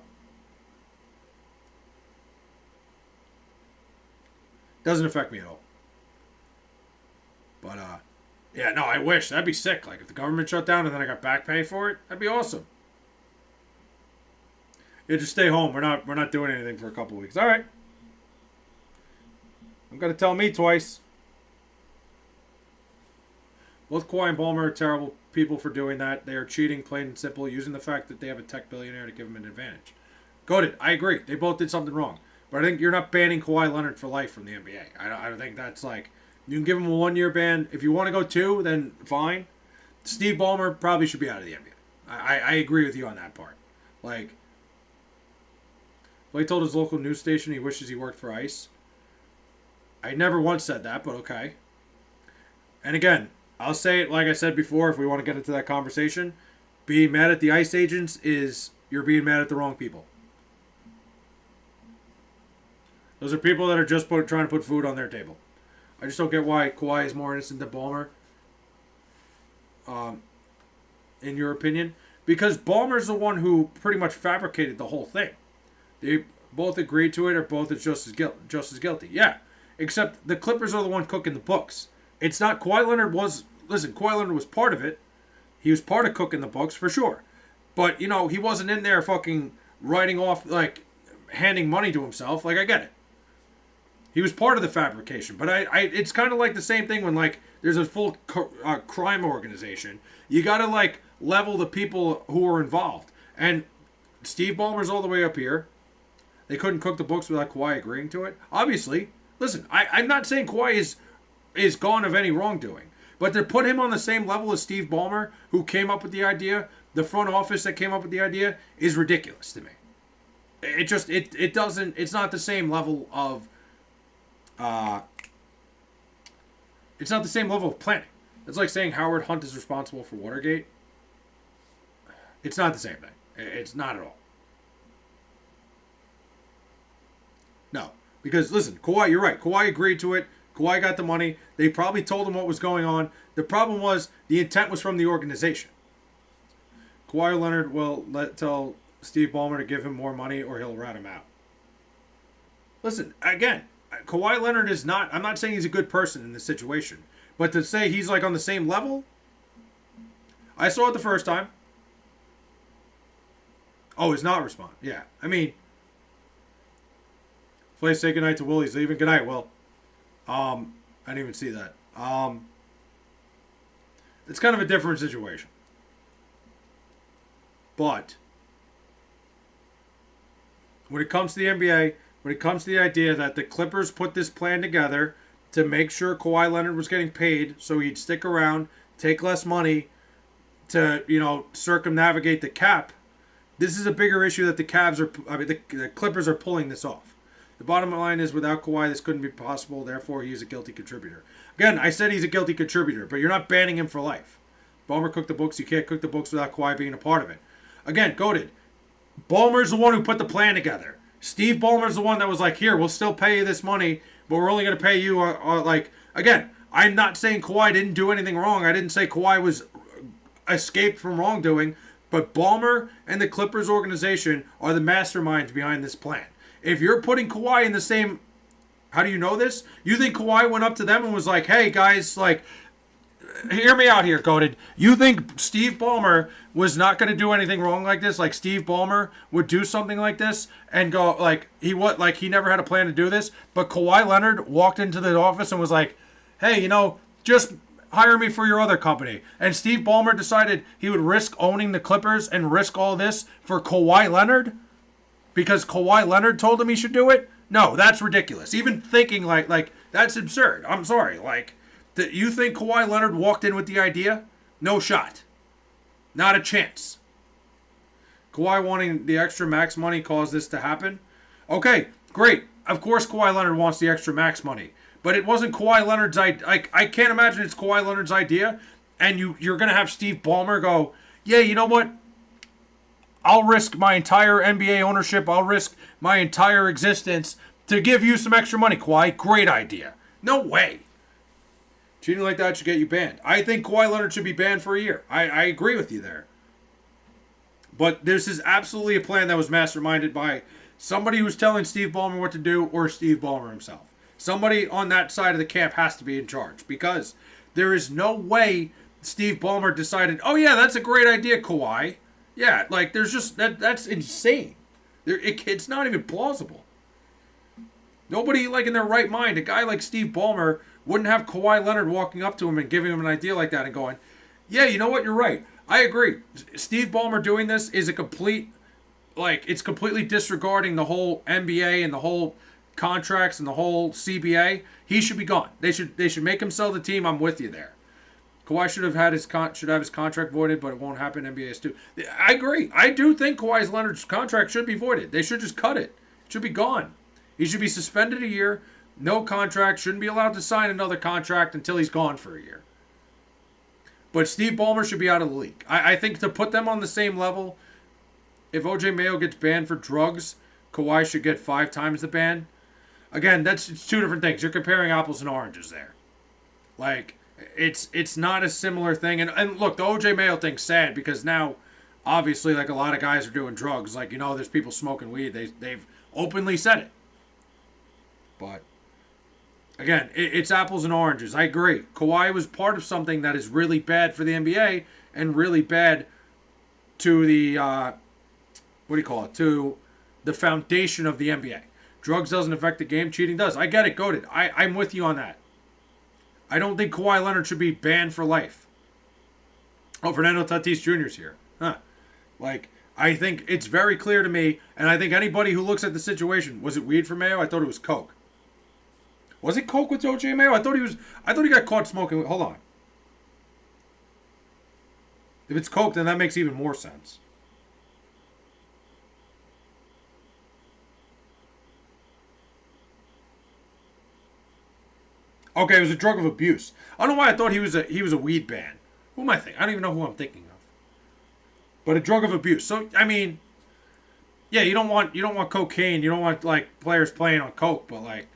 Doesn't affect me at all. But, yeah, no, I wish. That'd be sick. Like, if the government shut down and then I got back pay for it, that'd be awesome. Yeah, just stay home. We're not doing anything for a couple weeks. All right. I'm going to tell me twice. Both Kawhi and Ballmer are terrible people for doing that. They are cheating, plain and simple, using the fact that they have a tech billionaire to give them an advantage. Goated. I agree. They both did something wrong. But I think you're not banning Kawhi Leonard for life from the NBA. I don't think that's like... You can give him a 1-year ban. If you want to go 2, then fine. Steve Ballmer probably should be out of the NBA. I agree with you on that part. Like... Blake told his local news station he wishes he worked for ICE. I never once said that, but okay. And again... I'll say it like I said before if we want to get into that conversation. Being mad at the ICE agents is you're being mad at the wrong people. Those are people that are just trying to put food on their table. I just don't get why Kawhi is more innocent than Ballmer. In your opinion. Because Ballmer's the one who pretty much fabricated the whole thing. They both agreed to it or both is just as guilty. Yeah. Except the Clippers are the one cooking the books. It's not Kawhi Leonard was... Listen, Kawhi Leonard was part of it. He was part of cooking the books, for sure. But, you know, he wasn't in there fucking writing off, like, handing money to himself. Like, I get it. He was part of the fabrication. But it's kind of like the same thing when, like, there's a full crime organization. You got to, like, level the people who are involved. And Steve Ballmer's all the way up here. They couldn't cook the books without Kawhi agreeing to it. Obviously, listen, I'm not saying Kawhi is gone of any wrongdoing, but to put him on the same level as Steve Ballmer, who came up with the idea, the front office that came up with the idea, is ridiculous to me. It doesn't. It's not the same level of. It's not the same level of planning. It's like saying Howard Hunt is responsible for Watergate. It's not the same thing. It's not at all. No. Because, listen, Kawhi, you're right. Kawhi agreed to it. Kawhi got the money. They probably told him what was going on. The problem was the intent was from the organization. Kawhi Leonard will tell Steve Ballmer to give him more money or he'll rat him out. Listen, again, Kawhi Leonard is not... I'm not saying he's a good person in this situation. But to say he's like on the same level... I saw it the first time. Oh, he's not responding. Yeah. I mean... Play say goodnight to Willie's leaving. Good night, Will. I didn't even see that. It's kind of a different situation. But... when it comes to the NBA... when it comes to the idea that the Clippers put this plan together to make sure Kawhi Leonard was getting paid so he'd stick around, take less money to, circumnavigate the cap, this is a bigger issue that the Clippers are pulling this off. The bottom line is without Kawhi, this couldn't be possible. Therefore, he's a guilty contributor. Again, I said he's a guilty contributor, but you're not banning him for life. Ballmer cooked the books. You can't cook the books without Kawhi being a part of it. Again, goated. Ballmer's the one who put the plan together. Steve Ballmer's the one that was like, here, we'll still pay you this money, but we're only going to pay you, again, I'm not saying Kawhi didn't do anything wrong. I didn't say Kawhi was escaped from wrongdoing, but Ballmer and the Clippers organization are the masterminds behind this plan. If you're putting Kawhi in the same, how do you know this? You think Kawhi went up to them and was like, hey, guys, hear me out here, Goated. You think Steve Ballmer was not going to do anything wrong like this? Like Steve Ballmer would do something like this and go he never had a plan to do this. But Kawhi Leonard walked into the office and was like, hey, just hire me for your other company. And Steve Ballmer decided he would risk owning the Clippers and risk all this for Kawhi Leonard because Kawhi Leonard told him he should do it. No, that's ridiculous. Even thinking like that's absurd. I'm sorry. You think Kawhi Leonard walked in with the idea? No shot. Not a chance. Kawhi wanting the extra max money caused this to happen? Okay, great. Of course Kawhi Leonard wants the extra max money. But it wasn't Kawhi Leonard's idea. I can't imagine it's Kawhi Leonard's idea. And you're going to have Steve Ballmer go, yeah, you know what? I'll risk my entire NBA ownership. I'll risk my entire existence to give you some extra money, Kawhi. Great idea. No way. Cheating like that should get you banned. I think Kawhi Leonard should be banned for a year. I agree with you there. But this is absolutely a plan that was masterminded by somebody who's telling Steve Ballmer what to do or Steve Ballmer himself. Somebody on that side of the camp has to be in charge because there is no way Steve Ballmer decided, oh yeah, that's a great idea, Kawhi. Yeah, there's just, that's insane. It's not even plausible. Nobody, in their right mind, a guy like Steve Ballmer wouldn't have Kawhi Leonard walking up to him and giving him an idea like that and going, yeah, you know what, you're right. I agree. Steve Ballmer doing this is a complete, it's completely disregarding the whole NBA and the whole contracts and the whole CBA. He should be gone. They should make him sell the team. I'm with you there. Kawhi should have his contract voided, but it won't happen. NBA is too. I agree. I do think Kawhi Leonard's contract should be voided. They should just cut it. It should be gone. He should be suspended a year. No contract. Shouldn't be allowed to sign another contract until he's gone for a year. But Steve Ballmer should be out of the league. I think to put them on the same level, if OJ Mayo gets banned for drugs, Kawhi should get 5 times the ban. Again, it's two different things. You're comparing apples and oranges there. It's not a similar thing. And look, the OJ Mayo thing's sad because now, obviously, a lot of guys are doing drugs. There's people smoking weed. They've openly said it. But again, it's apples and oranges. I agree. Kawhi was part of something that is really bad for the NBA and really bad to the, to the foundation of the NBA. Drugs doesn't affect the game. Cheating does. I get it. Goated. I'm with you on that. I don't think Kawhi Leonard should be banned for life. Oh, Fernando Tatis Jr.'s here. Huh. I think it's very clear to me, and I think anybody who looks at the situation, was it weed for Mayo? I thought it was coke. Was it coke with OJ Mayo? I thought he was. I thought he got caught smoking. Hold on. If it's coke, then that makes even more sense. Okay, it was a drug of abuse. I don't know why I thought he was a weed ban. Who am I thinking? I don't even know who I'm thinking of. But a drug of abuse. So I mean, yeah, you don't want cocaine. You don't want like players playing on coke. But like,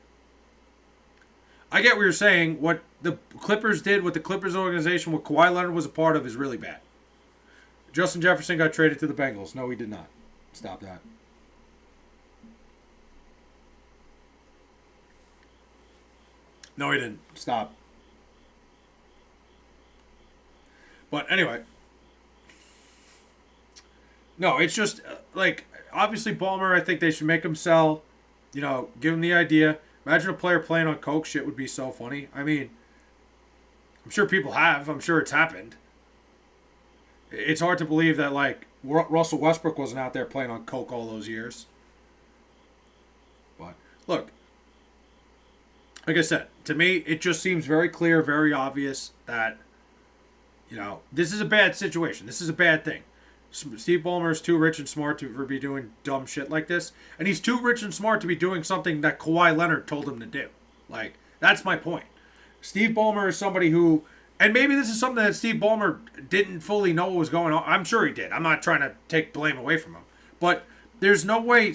I get what you're saying. What the Clippers did, what the Clippers organization, what Kawhi Leonard was a part of, is really bad. Justin Jefferson got traded to the Bengals. No, he did not. Stop that. No, he didn't. Stop. But anyway, no, it's just like obviously Ballmer. I think they should make him sell. Give him the idea. Imagine a player playing on coke. Shit would be so funny. I mean, I'm sure people have. I'm sure it's happened. It's hard to believe that like Russell Westbrook wasn't out there playing on coke all those years. But look, like I said, to me, it just seems very clear, very obvious that this is a bad situation. This is a bad thing. Steve Ballmer is too rich and smart to be doing dumb shit like this, and he's too rich and smart to be doing something that Kawhi Leonard told him to do. Like, that's my point. Steve Ballmer is somebody who, and maybe this is something that Steve Ballmer didn't fully know what was going on. I'm sure he did. I'm not trying to take blame away from him, but there's no way,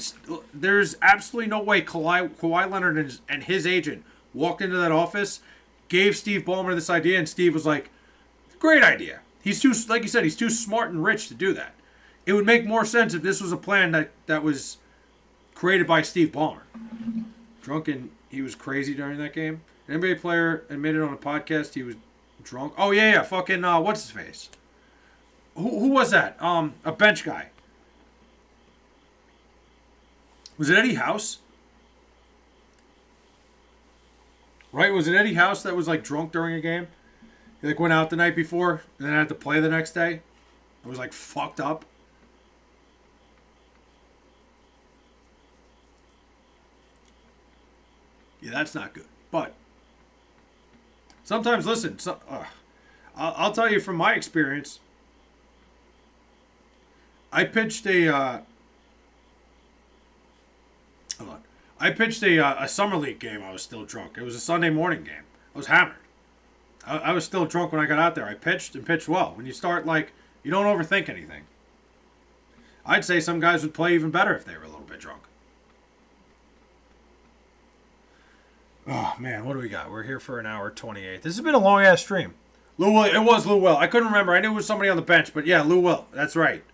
there's absolutely no way Kawhi Leonard and his agent walked into that office, gave Steve Ballmer this idea, and Steve was like, great idea. He's too, like you said, he's too smart and rich to do that. It would make more sense if this was a plan that was created by Steve Ballmer. Drunken, he was crazy during that game. An NBA player admitted on a podcast he was drunk. Oh yeah, fucking what's his face? Who was that? A bench guy. Was it Eddie House? Right? Was it Eddie House that was like drunk during a game? He like went out the night before and then had to play the next day. It was like fucked up. Yeah, that's not good. But sometimes, listen, I'll tell you from my experience. I pitched hold on. I pitched a summer league game. I was still drunk. It was a Sunday morning game. I was hammered. I was still drunk when I got out there. I pitched and pitched well. When you start, like, you don't overthink anything. I'd say some guys would play even better if they were a little bit drunk. Oh, man, what do we got? We're here for an hour 28. This has been a long-ass stream. Lou Will. It was Lou Will. I couldn't remember. I knew it was somebody on the bench, but yeah, Lou Will. That's right.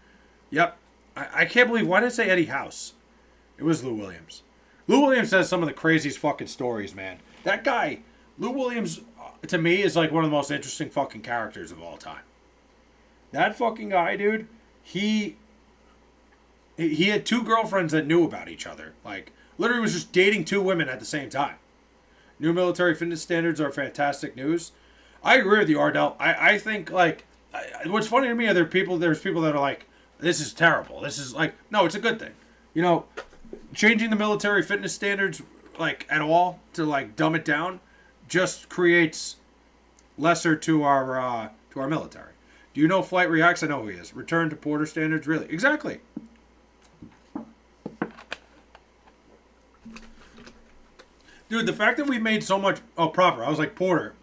Yep. I can't believe, why did I say Eddie House? It was Lou Williams. Lou Williams has some of the craziest fucking stories, man. That guy, Lou Williams, to me, is like one of the most interesting fucking characters of all time. That fucking guy, dude, he had two girlfriends that knew about each other. Like, literally was just dating two women at the same time. New military fitness standards are fantastic news. I agree with you, Ardell. I think, like, what's funny to me are there's people that are like, this is terrible. This is like, no, it's a good thing. Changing the military fitness standards, like, at all to, like, dumb it down just creates lesser to our military. Do you know Flight Reacts? I know who he is. Return to Porter standards, really? Exactly. Dude, the fact that we made so much... Oh, proper. I was like, Porter.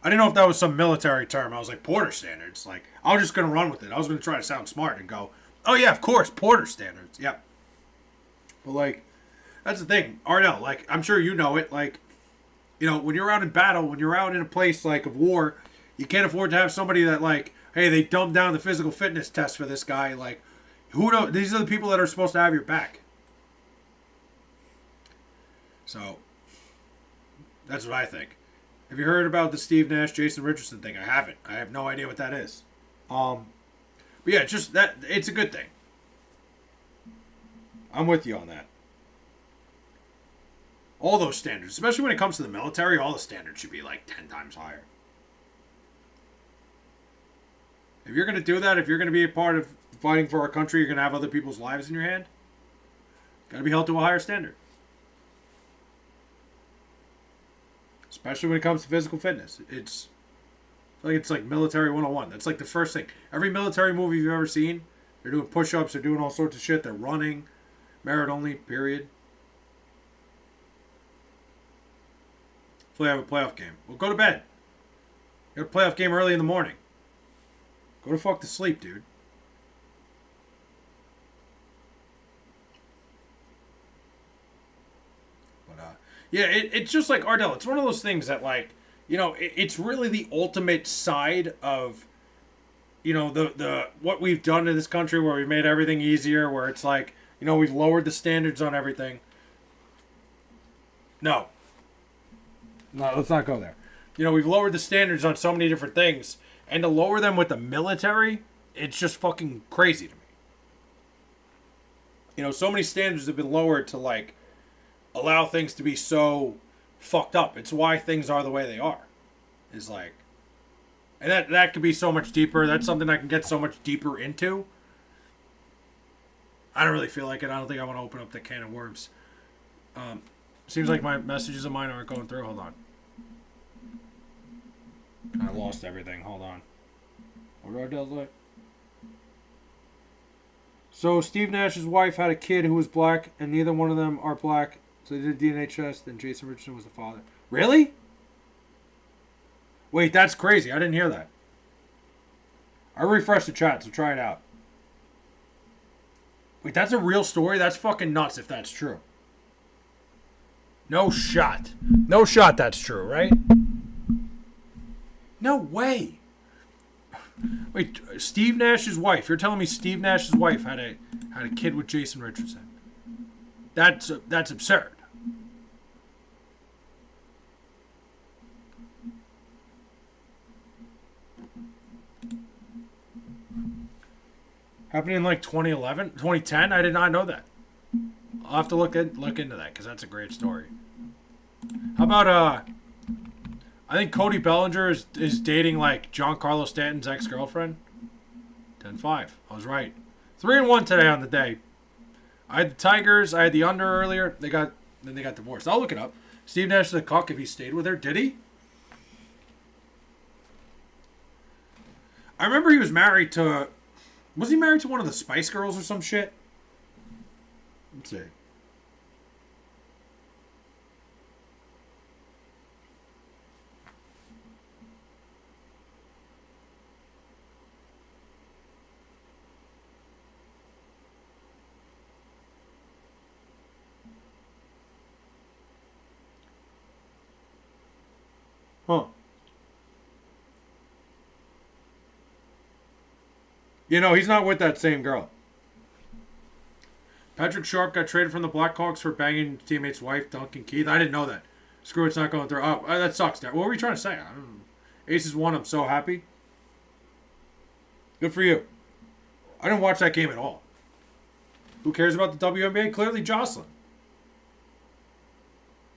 I didn't know if that was some military term. I was like, Porter standards. Like, I was just going to run with it. I was going to try to sound smart and go, oh, yeah, of course, Porter standards. Yep. But, like, that's the thing. Ardell, like, I'm sure you know it. Like, when you're out in battle, when you're out in a place, like, of war, you can't afford to have somebody that, like, hey, they dumbed down the physical fitness test for this guy. Like, who knows? These are the people that are supposed to have your back. So... that's what I think. Have you heard about the Steve Nash, Jason Richardson thing? I haven't. I have no idea what that is. But yeah, just that, it's a good thing. I'm with you on that. All those standards, especially when it comes to the military, all the standards should be like 10 times higher. If you're going to do that, if you're going to be a part of fighting for our country, you're going to have other people's lives in your hand. Got to be held to a higher standard. Especially when it comes to physical fitness. It's like military 101. That's like the first thing. Every military movie you've ever seen, they're doing push-ups, they're doing all sorts of shit, they're running. Merit only, period. Hopefully I have a playoff game. Well, go to bed. You got a playoff game early in the morning. Go to fuck to sleep, dude. Yeah, it's just like Ardell. It's one of those things that, like, you know, it's really the ultimate side of, you know, the what we've done in this country, where we've made everything easier, where it's like, you know, we've lowered the standards on everything. No, let's not go there. You know, we've lowered the standards on so many different things, and to lower them with the military, it's just fucking crazy to me. You know, so many standards have been lowered to, like, allow things to be so fucked up. It's why things are the way they are. It's like, and that could be so much deeper. That's something I can get so much deeper into. I don't really feel like it. I don't think I want to open up the can of worms. Seems like my messages of mine aren't going through. Hold on. I lost everything. Hold on. What do I do like? So Steve Nash's wife had a kid who was black, and neither one of them are black. So they did a DNA test, and Jason Richardson was the father. Really? Wait, that's crazy. I didn't hear that. I refreshed the chat, so try it out. Wait, that's a real story? That's fucking nuts if that's true. No shot. No shot that's true, right? No way. Wait, Steve Nash's wife. You're telling me Steve Nash's wife had a kid with Jason Richardson? That's absurd. Happened in like 2011, 2010. I did not know that. I'll have to look into that because that's a great story. How about I think Cody Bellinger is dating like Giancarlo Stanton's ex-girlfriend. 10-5. I was right. 3-1 today on the day. I had the Tigers. I had the under earlier. Then they got divorced. I'll look it up. Steve Nash is a cuck if he stayed with her. Did he? I remember he was married to... Was he married to one of the Spice Girls or some shit? Let's see. Huh. You know, he's not with that same girl. Patrick Sharp got traded from the Blackhawks for banging teammate's wife, Duncan Keith. I didn't know that. Screw it's not going through. Oh, that sucks. What were you trying to say? I don't know. Aces won. I'm so happy. Good for you. I didn't watch that game at all. Who cares about the WNBA? Clearly Jocelyn.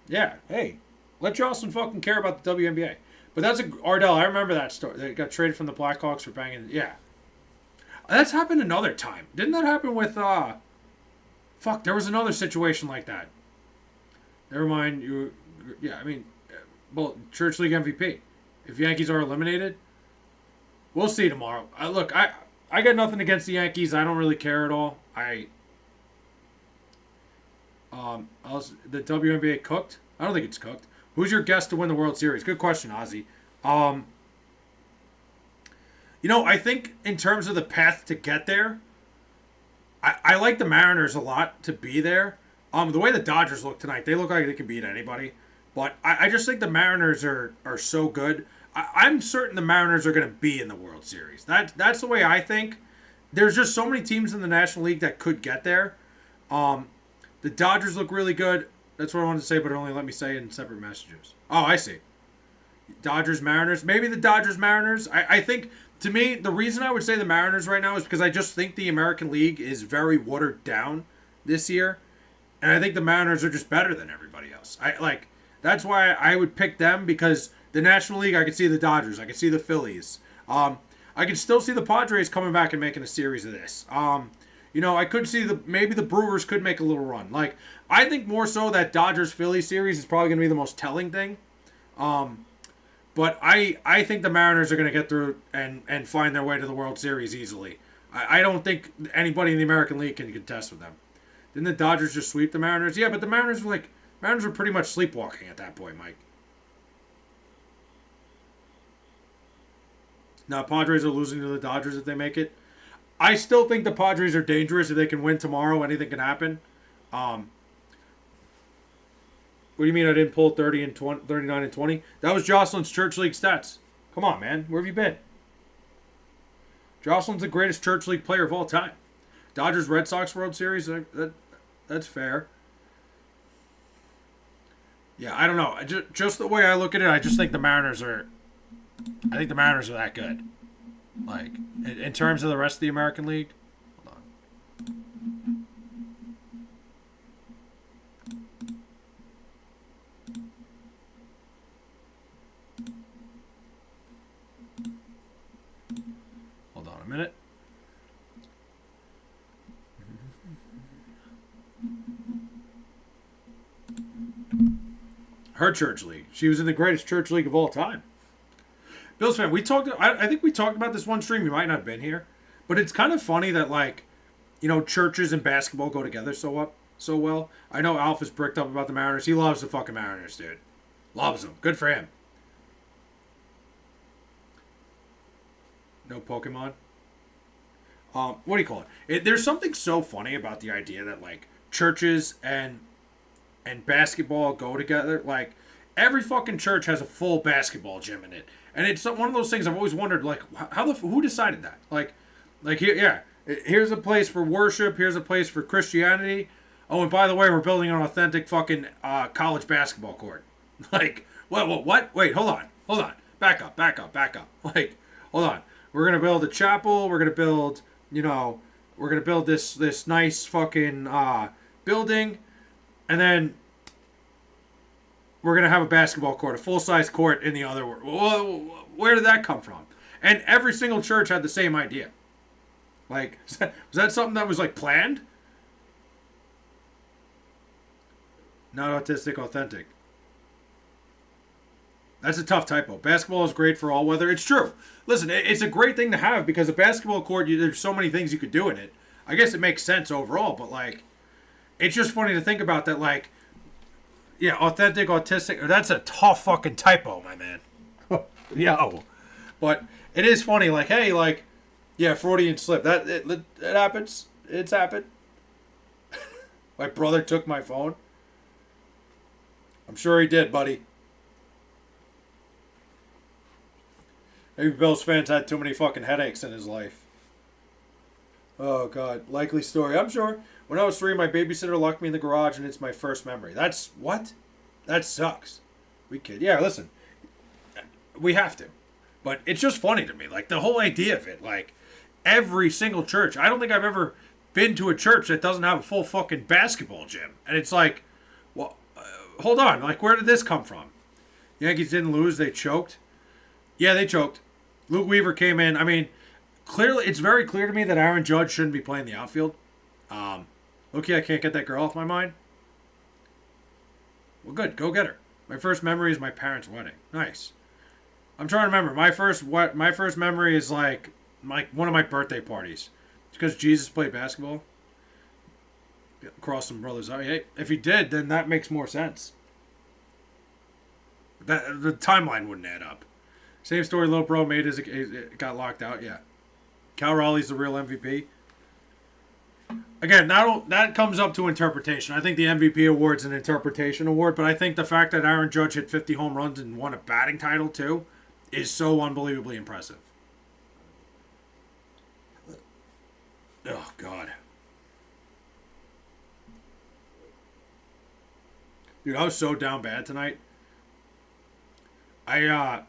Yeah, hey. Let Jocelyn fucking care about the WNBA. But that's Ardell, I remember that story. They got traded from the Blackhawks for banging. Yeah. That's happened another time. Didn't that happen with, fuck, there was another situation like that. Never mind. Well, Church League MVP. If Yankees are eliminated, we'll see tomorrow. Look, I got nothing against the Yankees. I don't really care at all. The WNBA cooked? I don't think it's cooked. Who's your guess to win the World Series? Good question, Ozzy. I think in terms of the path to get there, I like the Mariners a lot to be there. The way the Dodgers look tonight, they look like they can beat anybody. But I just think the Mariners are so good. I'm certain the Mariners are going to be in the World Series. That's the way I think. There's just so many teams in the National League that could get there. The Dodgers look really good. That's what I wanted to say, but it only let me say it in separate messages. Oh, I see. Dodgers, Mariners. Maybe the Dodgers, Mariners. I think, to me, the reason I would say the Mariners right now is because I just think the American League is very watered down this year. And I think the Mariners are just better than everybody else. That's why I would pick them, because the National League, I could see the Dodgers. I could see the Phillies. I can still see the Padres coming back and making a series of this. I could see maybe the Brewers could make a little run. Like, I think more so that Dodgers Phillies series is probably going to be the most telling thing. But I think the Mariners are going to get through and find their way to the World Series easily. I don't think anybody in the American League can contest with them. Didn't the Dodgers just sweep the Mariners? Yeah, but the Mariners were pretty much sleepwalking at that point, Mike. Now, Padres are losing to the Dodgers if they make it. I still think the Padres are dangerous. If they can win tomorrow, anything can happen. What do you mean I didn't pull 30 and 20, 39 and 20? That was Jocelyn's Church League stats. Come on, man. Where have you been? Jocelyn's the greatest Church League player of all time. Dodgers Red Sox World Series, that's fair. Yeah, I don't know. Just the way I look at it, I just think the Mariners are. I think the Mariners are that good. Like, in terms of the rest of the American League. Hold on. Hold on a minute. Her Church League. She was in the greatest Church League of all time. Bills fan, I think we talked about this one stream. You might not have been here, but it's kind of funny that churches and basketball go together so well. I know Alpha's bricked up about the Mariners. He loves the fucking Mariners, dude. Loves them. Good for him. No Pokemon. What do you call it? There's something so funny about the idea that churches and basketball go together. Like, every fucking church has a full basketball gym in it. And it's one of those things I've always wondered, who decided that? Here's a place for worship. Here's a place for Christianity. Oh, and by the way, we're building an authentic fucking college basketball court. What? Wait, hold on. Back up. Hold on. We're gonna build a chapel. We're gonna build, this nice fucking building, and then we're going to have a basketball court, a full-size court in the other world. Where did that come from? And every single church had the same idea. Was that something that was, planned? Not autistic, authentic. That's a tough typo. Basketball is great for all weather. It's true. Listen, it's a great thing to have because a basketball court, there's so many things you could do in it. I guess it makes sense overall, but, it's just funny to think about that, yeah, authentic, autistic. That's a tough fucking typo, my man. Yo. But it is funny, yeah, Freudian slip. It happens. It's happened. My brother took my phone. I'm sure he did, buddy. Maybe Bills fans had too many fucking headaches in his life. Oh, God. Likely story. I'm sure. When I was 3, my babysitter locked me in the garage, and it's my first memory. That's what? That sucks. We kid. Yeah, listen. We have to. But it's just funny to me. The whole idea of it. Every single church. I don't think I've ever been to a church that doesn't have a full fucking basketball gym. And it's hold on. Where did this come from? Yankees didn't lose. They choked. Yeah, they choked. Luke Weaver came in. I mean, clearly, it's very clear to me that Aaron Judge shouldn't be playing the outfield. Okay, I can't get that girl off my mind. Well, good. Go get her. My first memory is my parents' wedding. Nice. I'm trying to remember. My first memory is one of my birthday parties. It's because Jesus played basketball. Cross some brothers out. Hey, if he did, then that makes more sense. The timeline wouldn't add up. Same story. Little bro made as it got locked out. Yeah. Cal Raleigh's the real MVP. Again, that comes up to interpretation. I think the MVP award's an interpretation award, but I think the fact that Aaron Judge hit 50 home runs and won a batting title too is so unbelievably impressive. Oh, God. Dude, I was so down bad tonight. I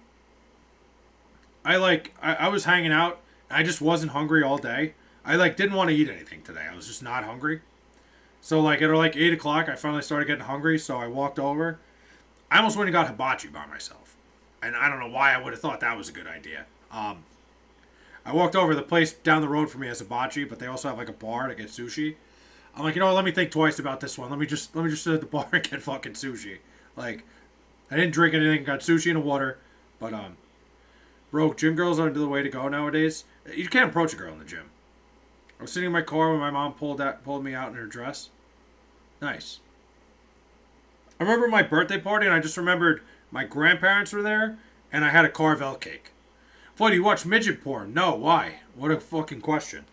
was hanging out. I just wasn't hungry all day. I didn't want to eat anything today. I was just not hungry. So at 8 o'clock, I finally started getting hungry. So I walked over. I almost went and got hibachi by myself, and I don't know why I would have thought that was a good idea. I walked over. The place down the road from me has hibachi, but they also have like a bar to get sushi. I'm like, you know what? Let me think twice about this one. Let me just sit at the bar and get fucking sushi. Like, I didn't drink anything. Got sushi and a water, but bro, gym girls are the way to go nowadays. You can't approach a girl in the gym. I was sitting in my car when my mom pulled me out in her dress. Nice. I remember my birthday party, and I just remembered my grandparents were there, and I had a Carvel cake. Boy, do you watch midget porn? No, why? What a fucking question.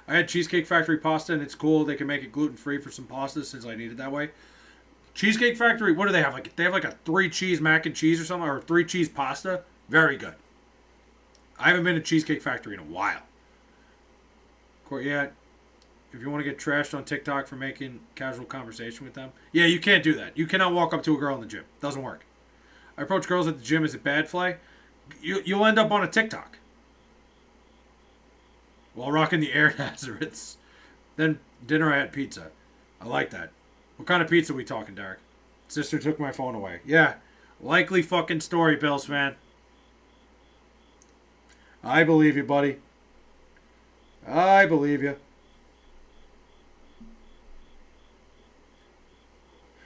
I had Cheesecake Factory pasta, and it's cool. They can make it gluten-free for some pasta since I need it that way. Cheesecake Factory, what do they have? Like they have like a 3-cheese mac and cheese or something, or 3-cheese pasta. Very good. I haven't been to Cheesecake Factory in a while. Yeah, if you want to get trashed on TikTok for making casual conversation with them, yeah, you can't do that. You cannot walk up to a girl in the gym. Doesn't work. I approach girls at the gym. Is it bad, Flay? You'll end up on a TikTok while rocking the Air Nazareths. Then dinner I had pizza. I like that. What kind of pizza are we talking, Derek? Sister took my phone away. Yeah, likely fucking story, Bills fan. I believe you, buddy. I believe you.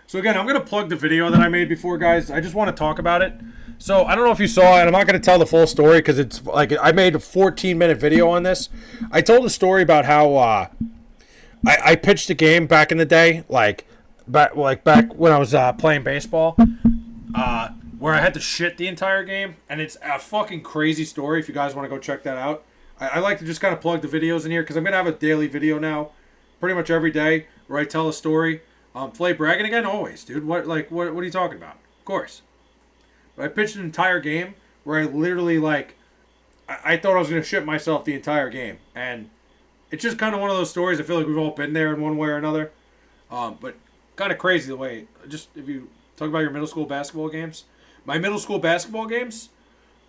So again, I'm going to plug the video that I made before, guys. I just want to talk about it. So I don't know if you saw it, and I'm not going to tell the full story because it's like I made a 14-minute video on this. I told a story about how I pitched a game back in the day, back when I was playing baseball, where I had to shit the entire game, and it's a fucking crazy story. If you guys want to go check that out, I like to just kind of plug the videos in here because I'm going to have a daily video now, pretty much every day, where I tell a story. Flay bragging again? Always, dude. What are you talking about? Of course. But I pitched an entire game where I literally, I thought I was going to shit myself the entire game. And it's just kind of one of those stories. I feel like we've all been there in one way or another. But kind of crazy the way, just if you talk about your middle school basketball games. My middle school basketball games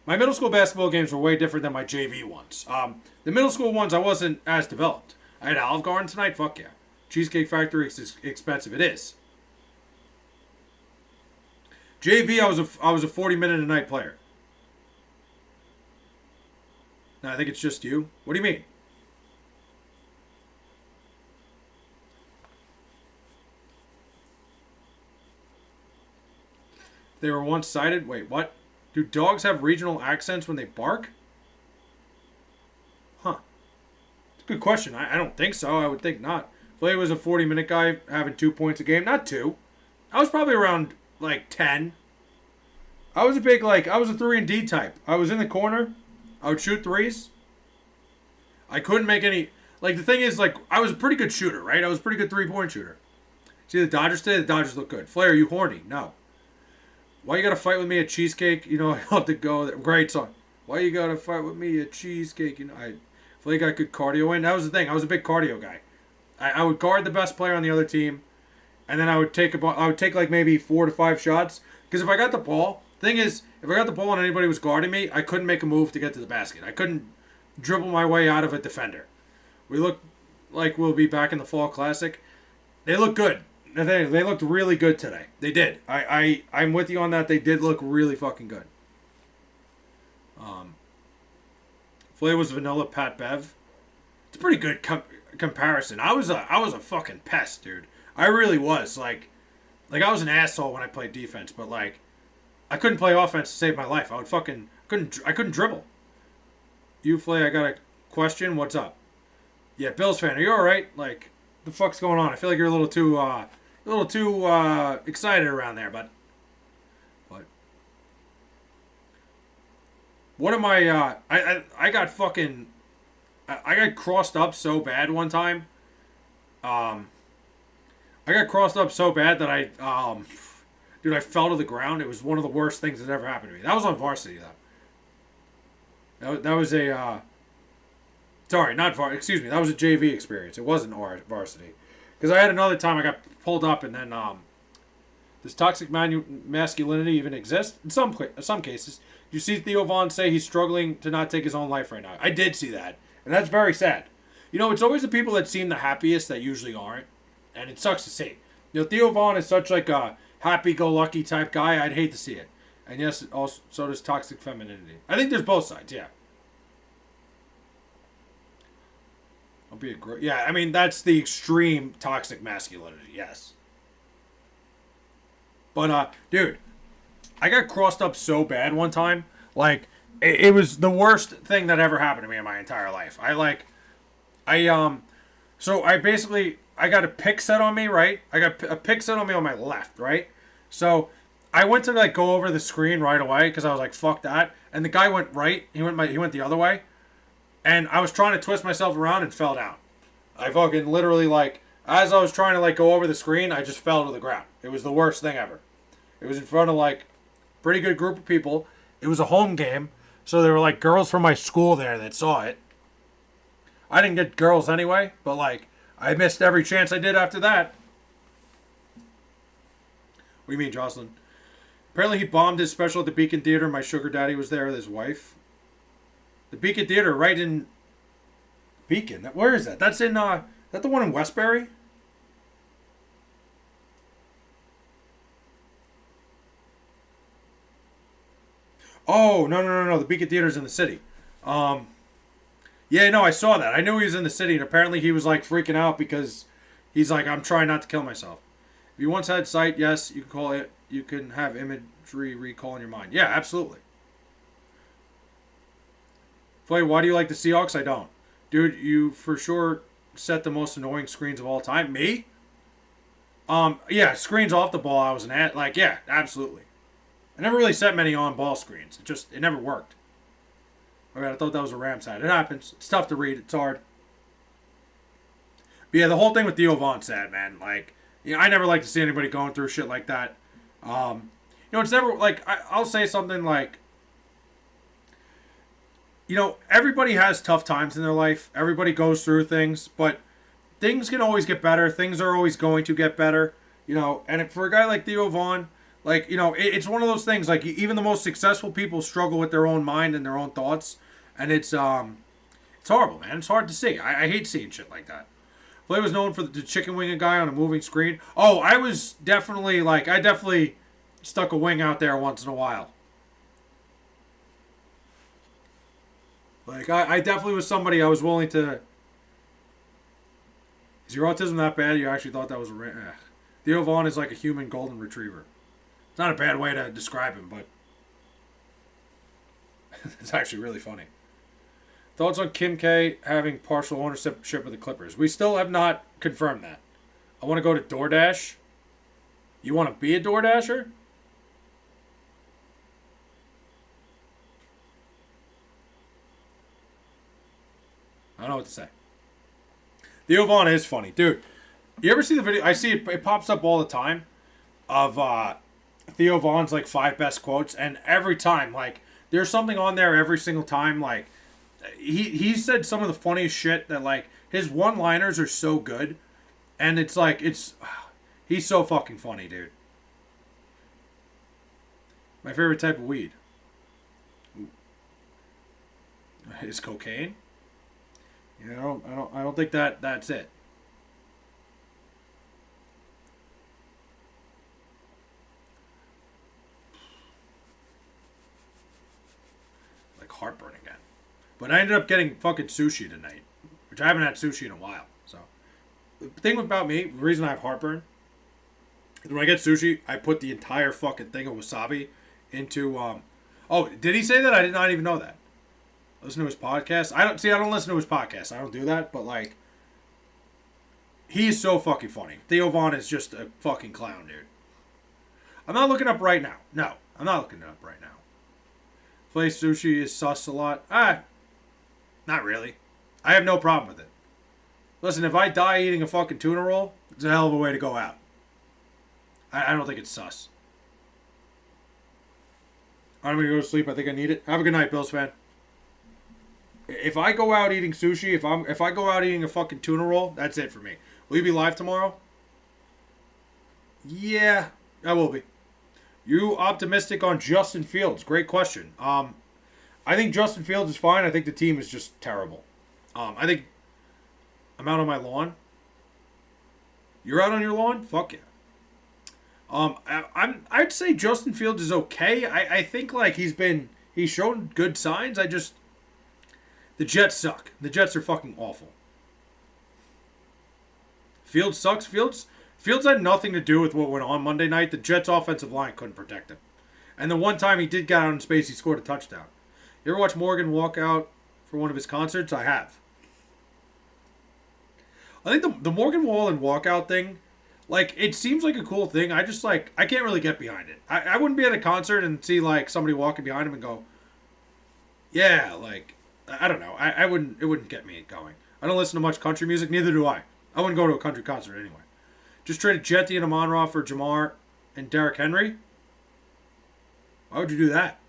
were way different than my JV ones. The middle school ones, I wasn't as developed. I had Olive Garden tonight? Fuck yeah. Cheesecake Factory is expensive. It is. JV, I was a 40-minute-a-night player. No, I think it's just you. What do you mean? They were one-sided? Wait, what? Do dogs have regional accents when they bark? Huh. It's a good question. I don't think so. I would think not. Flay was a 40-minute guy having 2 points a game. Not 2. I was probably around, 10. I was I was a 3-and-D type. I was in the corner. I would shoot threes. I couldn't make any... the thing is, I was a pretty good shooter, right? I was a pretty good 3-point shooter. See the Dodgers today? The Dodgers look good. Flay, are you horny? No. Why you gotta fight with me at Cheesecake? You know, I love to go there. Great song. Why you gotta fight with me at Cheesecake? You know, Flay got good cardio in. That was the thing. I was a big cardio guy. I would guard the best player on the other team, and then I would take maybe 4 to 5 shots. Because if I got the ball, thing is, if I got the ball and anybody was guarding me, I couldn't make a move to get to the basket. I couldn't dribble my way out of a defender. We look like we'll be back in the Fall Classic. They look good. They looked really good today. They did. I'm with you on that. They did look really fucking good. Flay was vanilla Pat Bev. It's a pretty good comparison. I was a fucking pest, dude. I really was. I was an asshole when I played defense, but I couldn't play offense to save my life. I couldn't dribble. You, Flay, I got a question. What's up? Yeah, Bills fan, are you all right? The fuck's going on? I feel like you're a little too excited around there, but one of my I got fucking I got crossed up so bad one time. I got crossed up so bad that I fell to the ground. It was one of the worst things that ever happened to me. That was on varsity though. That was a sorry, not varsity. Excuse me. That was a JV experience. It wasn't varsity. Because I had another time I got pulled up and then does toxic masculinity even exist? In some cases. You see Theo Vaughn say he's struggling to not take his own life right now. I did see that. And that's very sad. You know, it's always the people that seem the happiest that usually aren't. And it sucks to see. You know, Theo Vaughn is such a happy-go-lucky type guy. I'd hate to see it. And yes, also so does toxic femininity. I think there's both sides, yeah. I'll be a yeah. I mean, that's the extreme toxic masculinity. Yes. But dude, I got crossed up so bad one time. Like, it was the worst thing that ever happened to me in my entire life. So I basically I got a pick set on me, right? I got a pick set on me on my left, right? So I went to like go over the screen right away because I was like, fuck that. And the guy went right. He went the other way. And I was trying to twist myself around and fell down. I fucking literally like as I was trying to like go over the screen, I just fell to the ground. It was the worst thing ever. It was in front of like a pretty good group of people. It was a home game, so there were like girls from my school there that saw it. I didn't get girls anyway, but like I missed every chance I did after that. What do you mean, Jocelyn? Apparently he bombed his special at the Beacon Theater. My sugar daddy was there with his wife. The Beacon Theater, right in Beacon. Where is that? That's in that the one in Westbury? Oh, no. The Beacon Theater's in the city. Yeah, no, I saw that. I knew he was in the city, and apparently he was like freaking out because he's like, I'm trying not to kill myself. If you once had sight, yes, you can call it. You can have imagery recall in your mind. Yeah, absolutely. Flay, why do you like the Seahawks? I don't. Dude, you for sure set the most annoying screens of all time. Me? Yeah, screens off the ball. I was like, yeah, absolutely. I never really set many on-ball screens. It never worked. Okay, I thought that was a Rams hat. It happens. It's tough to read. It's hard. But yeah, the whole thing with Theo Von sad, man. Like, you know, I never like to see anybody going through shit like that. It's never like I'll say something like, everybody has tough times in their life. Everybody goes through things, but things can always get better. Things are always going to get better. And for a guy like Theo Von, like, it's one of those things, like, even the most successful people struggle with their own mind and their own thoughts. And it's horrible, man. It's hard to see. I hate seeing shit like that. Flay was known for the chicken wing a guy on a moving screen. Oh, I definitely stuck a wing out there once in a while. Like, I definitely was somebody I was willing to... Is your autism that bad? You actually thought that was a... Theo Von is like a human golden retriever. It's not a bad way to describe him, but... it's actually really funny. Thoughts on Kim K having partial ownership of the Clippers? We still have not confirmed that. I want to go to DoorDash. You want to be a DoorDasher? I don't know what to say. Theo Von is funny. Dude, you ever see the video? I see it pops up all the time of Theo Von's like 5 best quotes, and every time, like, there's something on there every single time. Like, he said some of the funniest shit that, like, his one-liners are so good, and it's like, he's so fucking funny, dude. My favorite type of weed is cocaine. I don't think that's it. Like heartburn again. But I ended up getting fucking sushi tonight, which I haven't had sushi in a while. So the thing about me, the reason I have heartburn is when I get sushi, I put the entire fucking thing of wasabi into Oh, did he say that? I did not even know that. Listen to his podcast. I don't listen to his podcast. I don't do that, but like, he's so fucking funny. Theo Von is just a fucking clown, dude. I'm not looking up right now. No, I'm not looking it up right now. Flay sushi is sus a lot. Not really. I have no problem with it. Listen, if I die eating a fucking tuna roll, it's a hell of a way to go out. I don't think it's sus. I'm gonna go to sleep. I think I need it. Have a good night, Bills fan. If I go out eating sushi, if I go out eating a fucking tuna roll, that's it for me. Will you be live tomorrow? Yeah, I will be. You optimistic on Justin Fields? Great question. I think Justin Fields is fine. I think the team is just terrible. I think I'm out on my lawn. You're out on your lawn? Fuck yeah. I'd say Justin Fields is okay. I think like he's shown good signs. The Jets suck. The Jets are fucking awful. Fields sucks. Fields had nothing to do with what went on Monday night. The Jets' offensive line couldn't protect him. And the one time he did get out in space, he scored a touchdown. You ever watch Morgan walk out for one of his concerts? I have. I think the Morgan Wallen walkout thing, like, it seems like a cool thing. I just, like, I can't really get behind it. I wouldn't be at a concert and see, like, somebody walking behind him and go, yeah, like, I don't know. I wouldn't, it wouldn't get me going. I don't listen to much country music, neither do I. I wouldn't go to a country concert anyway. Just traded Jetty and Amon-Ra for Jamar and Derrick Henry. Why would you do that?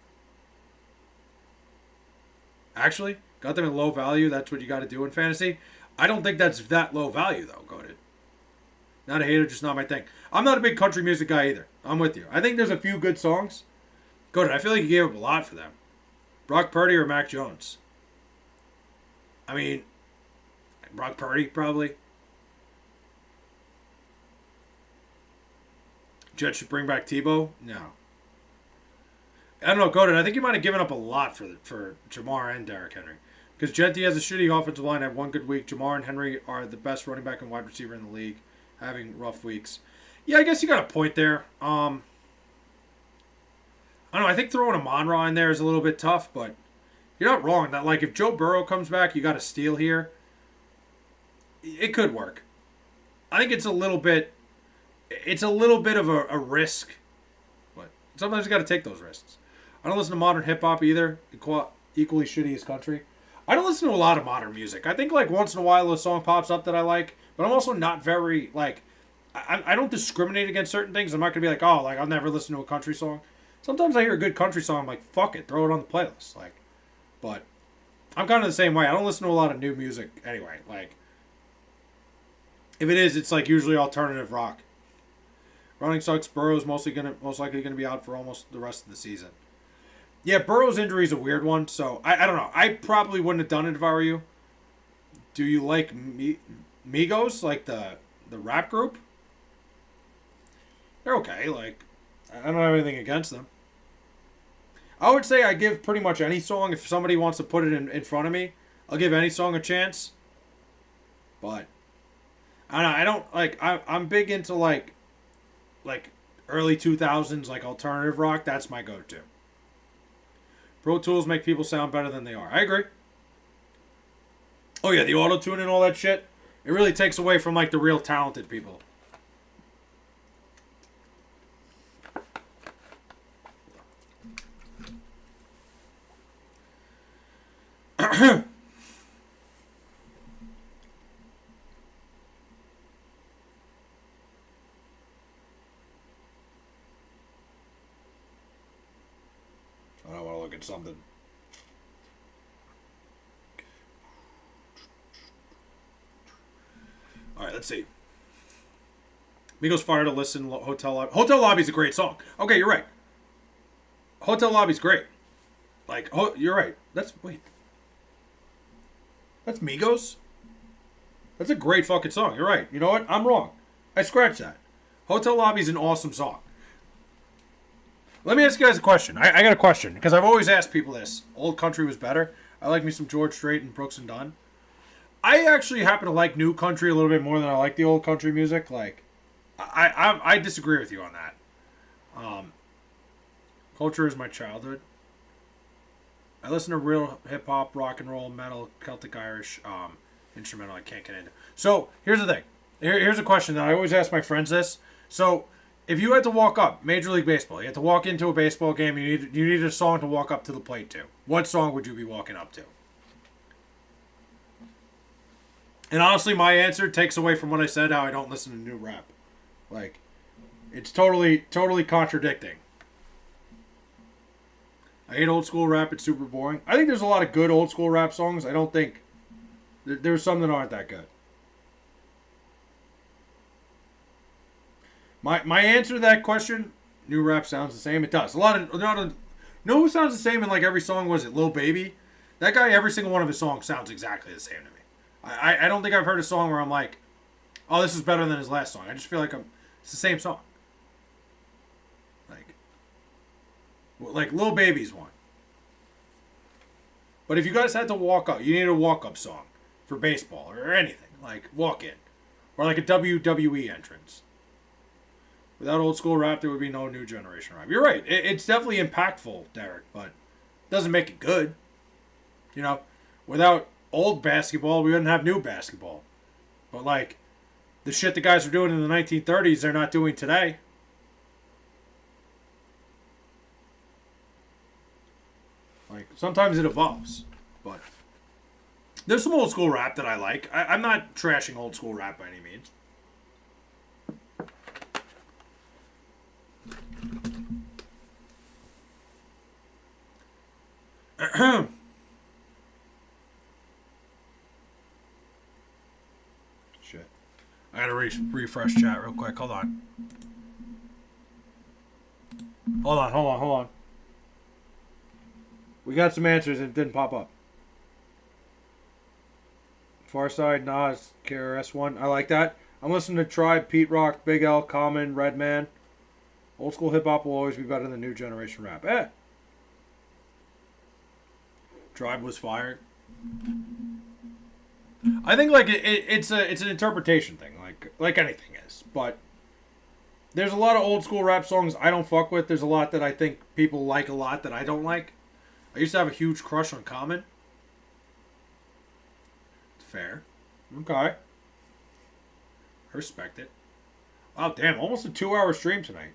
Actually, got them at low value. That's what you got to do in fantasy. I don't think that's that low value, though, Goated. Not a hater, just not my thing. I'm not a big country music guy either. I'm with you. I think there's a few good songs. Goated, I feel like you gave up a lot for them. Brock Purdy or Mac Jones? I mean, Brock Purdy, probably. Jets should bring back Tebow? No. I don't know, Goated. I think you might have given up a lot for Jamar and Derrick Henry. Because Jetty has a shitty offensive line, had one good week. Jamar and Henry are the best running back and wide receiver in the league, having rough weeks. Yeah, I guess you got a point there. I don't know. I think throwing Amon-Ra in there is a little bit tough, but you're not wrong. That, like, if Joe Burrow comes back, you got a steal here. It could work. I think it's a little bit of a risk, but sometimes you got to take those risks. I don't listen to modern hip hop either. Equally shitty as country. I don't listen to a lot of modern music. I think, like, once in a while a song pops up that I like, but I'm also not very, like, I don't discriminate against certain things. I'm not gonna be like, oh, like, I'll never listen to a country song. Sometimes I hear a good country song, I'm like, fuck it, throw it on the playlist. Like, but I'm kind of the same way. I don't listen to a lot of new music anyway. Like, if it is, it's like usually alternative rock. Running sucks. Burrow's most likely gonna be out for almost the rest of the season. Yeah, Burrow's injury is a weird one, so I don't know. I probably wouldn't have done it if I were you. Do you like Migos, like the rap group? They're okay. Like, I don't have anything against them. I would say I give pretty much any song, if somebody wants to put it in front of me, I'll give any song a chance. But I don't like. I'm big into like early 2000s, like alternative rock. That's my go-to. Pro Tools make people sound better than they are. I agree. Oh yeah, the auto-tune and all that shit. It really takes away from, like, the real talented people. I want to look at something. All right, let's see. Migos Fire to Listen, Hotel Lobby. Hotel Lobby's a great song. Okay, you're right. Hotel Lobby's great. Like, you're right. Wait. That's Migos? That's a great fucking song. You're right. You know what? I'm wrong. I scratched that. Hotel Lobby's an awesome song. Let me ask you guys a question. I got a question, because I've always asked people this. Old country was better. I like me some George Strait and Brooks and Dunn. I actually happen to like new country a little bit more than I like the old country music. Like, I disagree with you on that. Culture is my childhood. I listen to real hip hop, rock and roll, metal, Celtic Irish, instrumental. I can't get into. So here's the thing. Here's a question that I always ask my friends this. So if you had to walk up, Major League Baseball, you had to walk into a baseball game, you needed a song to walk up to the plate to. What song would you be walking up to? And honestly, my answer takes away from what I said, how I don't listen to new rap. Like, it's totally contradicting. I hate old school rap. It's super boring. I think there's a lot of good old school rap songs. I don't think there's some that aren't that good. My answer to that question, new rap sounds the same. It does. A lot of know who sounds the same in like every song. Was it Lil Baby? That guy, every single one of his songs sounds exactly the same to me. I don't think I've heard a song where I'm like, oh, this is better than his last song. I just feel like it's the same song. Like Lil Baby's one. But if you guys had to walk up, you need a walk-up song for baseball or anything. Like, walk in. Or like a WWE entrance. Without old school rap, there would be no new generation rap. You're right. It's definitely impactful, Derek, but it doesn't make it good. You know, without old basketball, we wouldn't have new basketball. But like, the shit the guys were doing in the 1930s, they're not doing today. Like, sometimes it evolves. But there's some old school rap that I like. I'm not trashing old school rap by any means. Shit. I gotta refresh chat real quick. Hold on. Hold on. We got some answers and it didn't pop up. Farside, Nas, KRS-One. I like that. I'm listening to Tribe, Pete Rock, Big L, Common, Redman. Old school hip hop will always be better than new generation rap. Tribe was fire. I think like it's an interpretation thing, like anything is. But there's a lot of old school rap songs I don't fuck with. There's a lot that I think people like a lot that I don't like. I used to have a huge crush on Common. It's fair. Okay. I respect it. Wow, damn, almost a 2-hour stream tonight.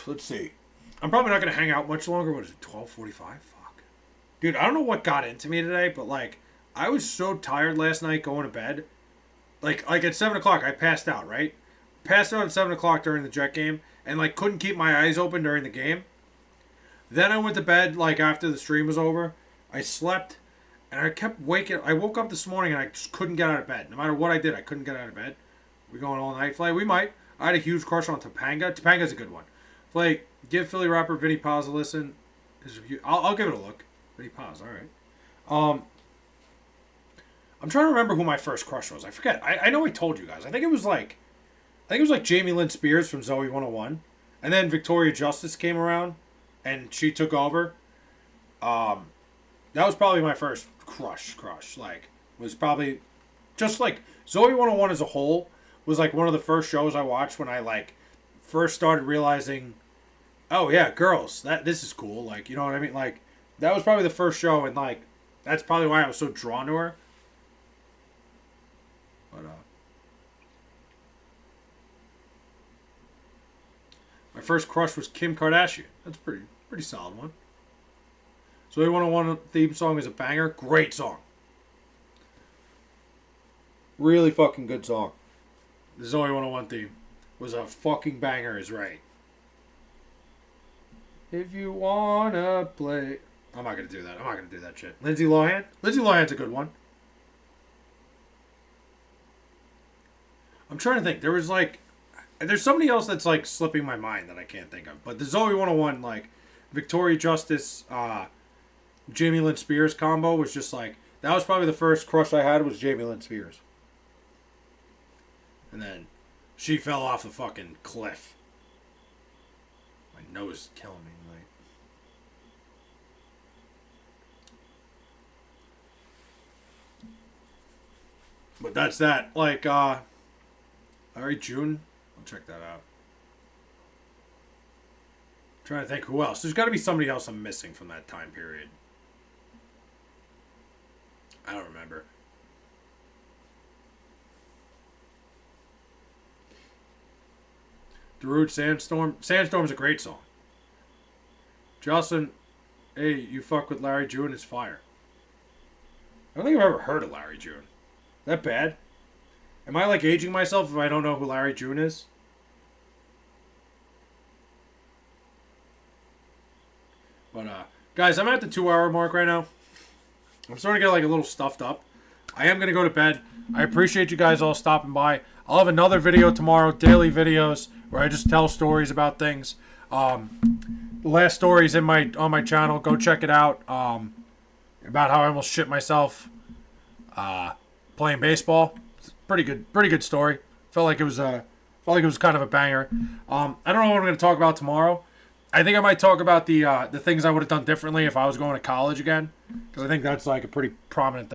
Let's see. I'm probably not going to hang out much longer. What is it, 12:45? Fuck. Dude, I don't know what got into me today, but like, I was so tired last night going to bed. Like at 7 o'clock, I passed out, right? Passed out at 7 o'clock during the Jet game, and like couldn't keep my eyes open during the game. Then I went to bed like after the stream was over. I slept, and I kept waking. I woke up this morning and I just couldn't get out of bed. No matter what I did, I couldn't get out of bed. We going all night, Flay? We might. I had a huge crush on Topanga. Topanga's a good one. Flay, give Philly rapper Vinny Paz a listen. I'll give it a look. Vinny Paz, all right. I'm trying to remember who my first crush was. I forget. I know I told you guys. I think it was like Jamie Lynn Spears from Zoe 101, and then Victoria Justice came around, and she took over. That was probably my first crush. Like, was probably just like Zoe 101 as a whole was like one of the first shows I watched when I like first started realizing, oh yeah, girls, this is cool. Like, you know what I mean? Like, that was probably the first show, and like that's probably why I was so drawn to her. But my first crush was Kim Kardashian. That's pretty solid one. So Zoe 101 theme song is a banger. Great song. Really fucking good song. The Zoe 101 theme was a fucking banger, is right. If you wanna play... I'm not gonna do that. I'm not gonna do that shit. Lindsay Lohan? Lindsay Lohan's a good one. I'm trying to think. There's somebody else that's like slipping my mind that I can't think of. But the Zoe 101, like, Victoria Justice, Jamie Lynn Spears combo was just like, that was probably the first crush I had was Jamie Lynn Spears. And then she fell off the fucking cliff. My nose is killing me, like. But that's that. Like, alright, June. I'll check that out. I'm trying to think who else. There's got to be somebody else I'm missing from that time period. I don't remember. Darude Sandstorm. Sandstorm's a great song. Jocelyn, hey, you fuck with Larry June, it's fire. I don't think I've ever heard of Larry June. That bad? Am I like aging myself if I don't know who Larry June is? But guys, I'm at the 2-hour mark right now. I'm starting to get like a little stuffed up. I am gonna go to bed. I appreciate you guys all stopping by. I'll have another video tomorrow, daily videos, where I just tell stories about things. The last story's on my channel. Go check it out. About how I almost shit myself playing baseball. It's pretty good story. Felt like it was kind of a banger. I don't know what I'm going to talk about tomorrow. I think I might talk about the things I would have done differently if I was going to college again, because I think that's like a pretty prominent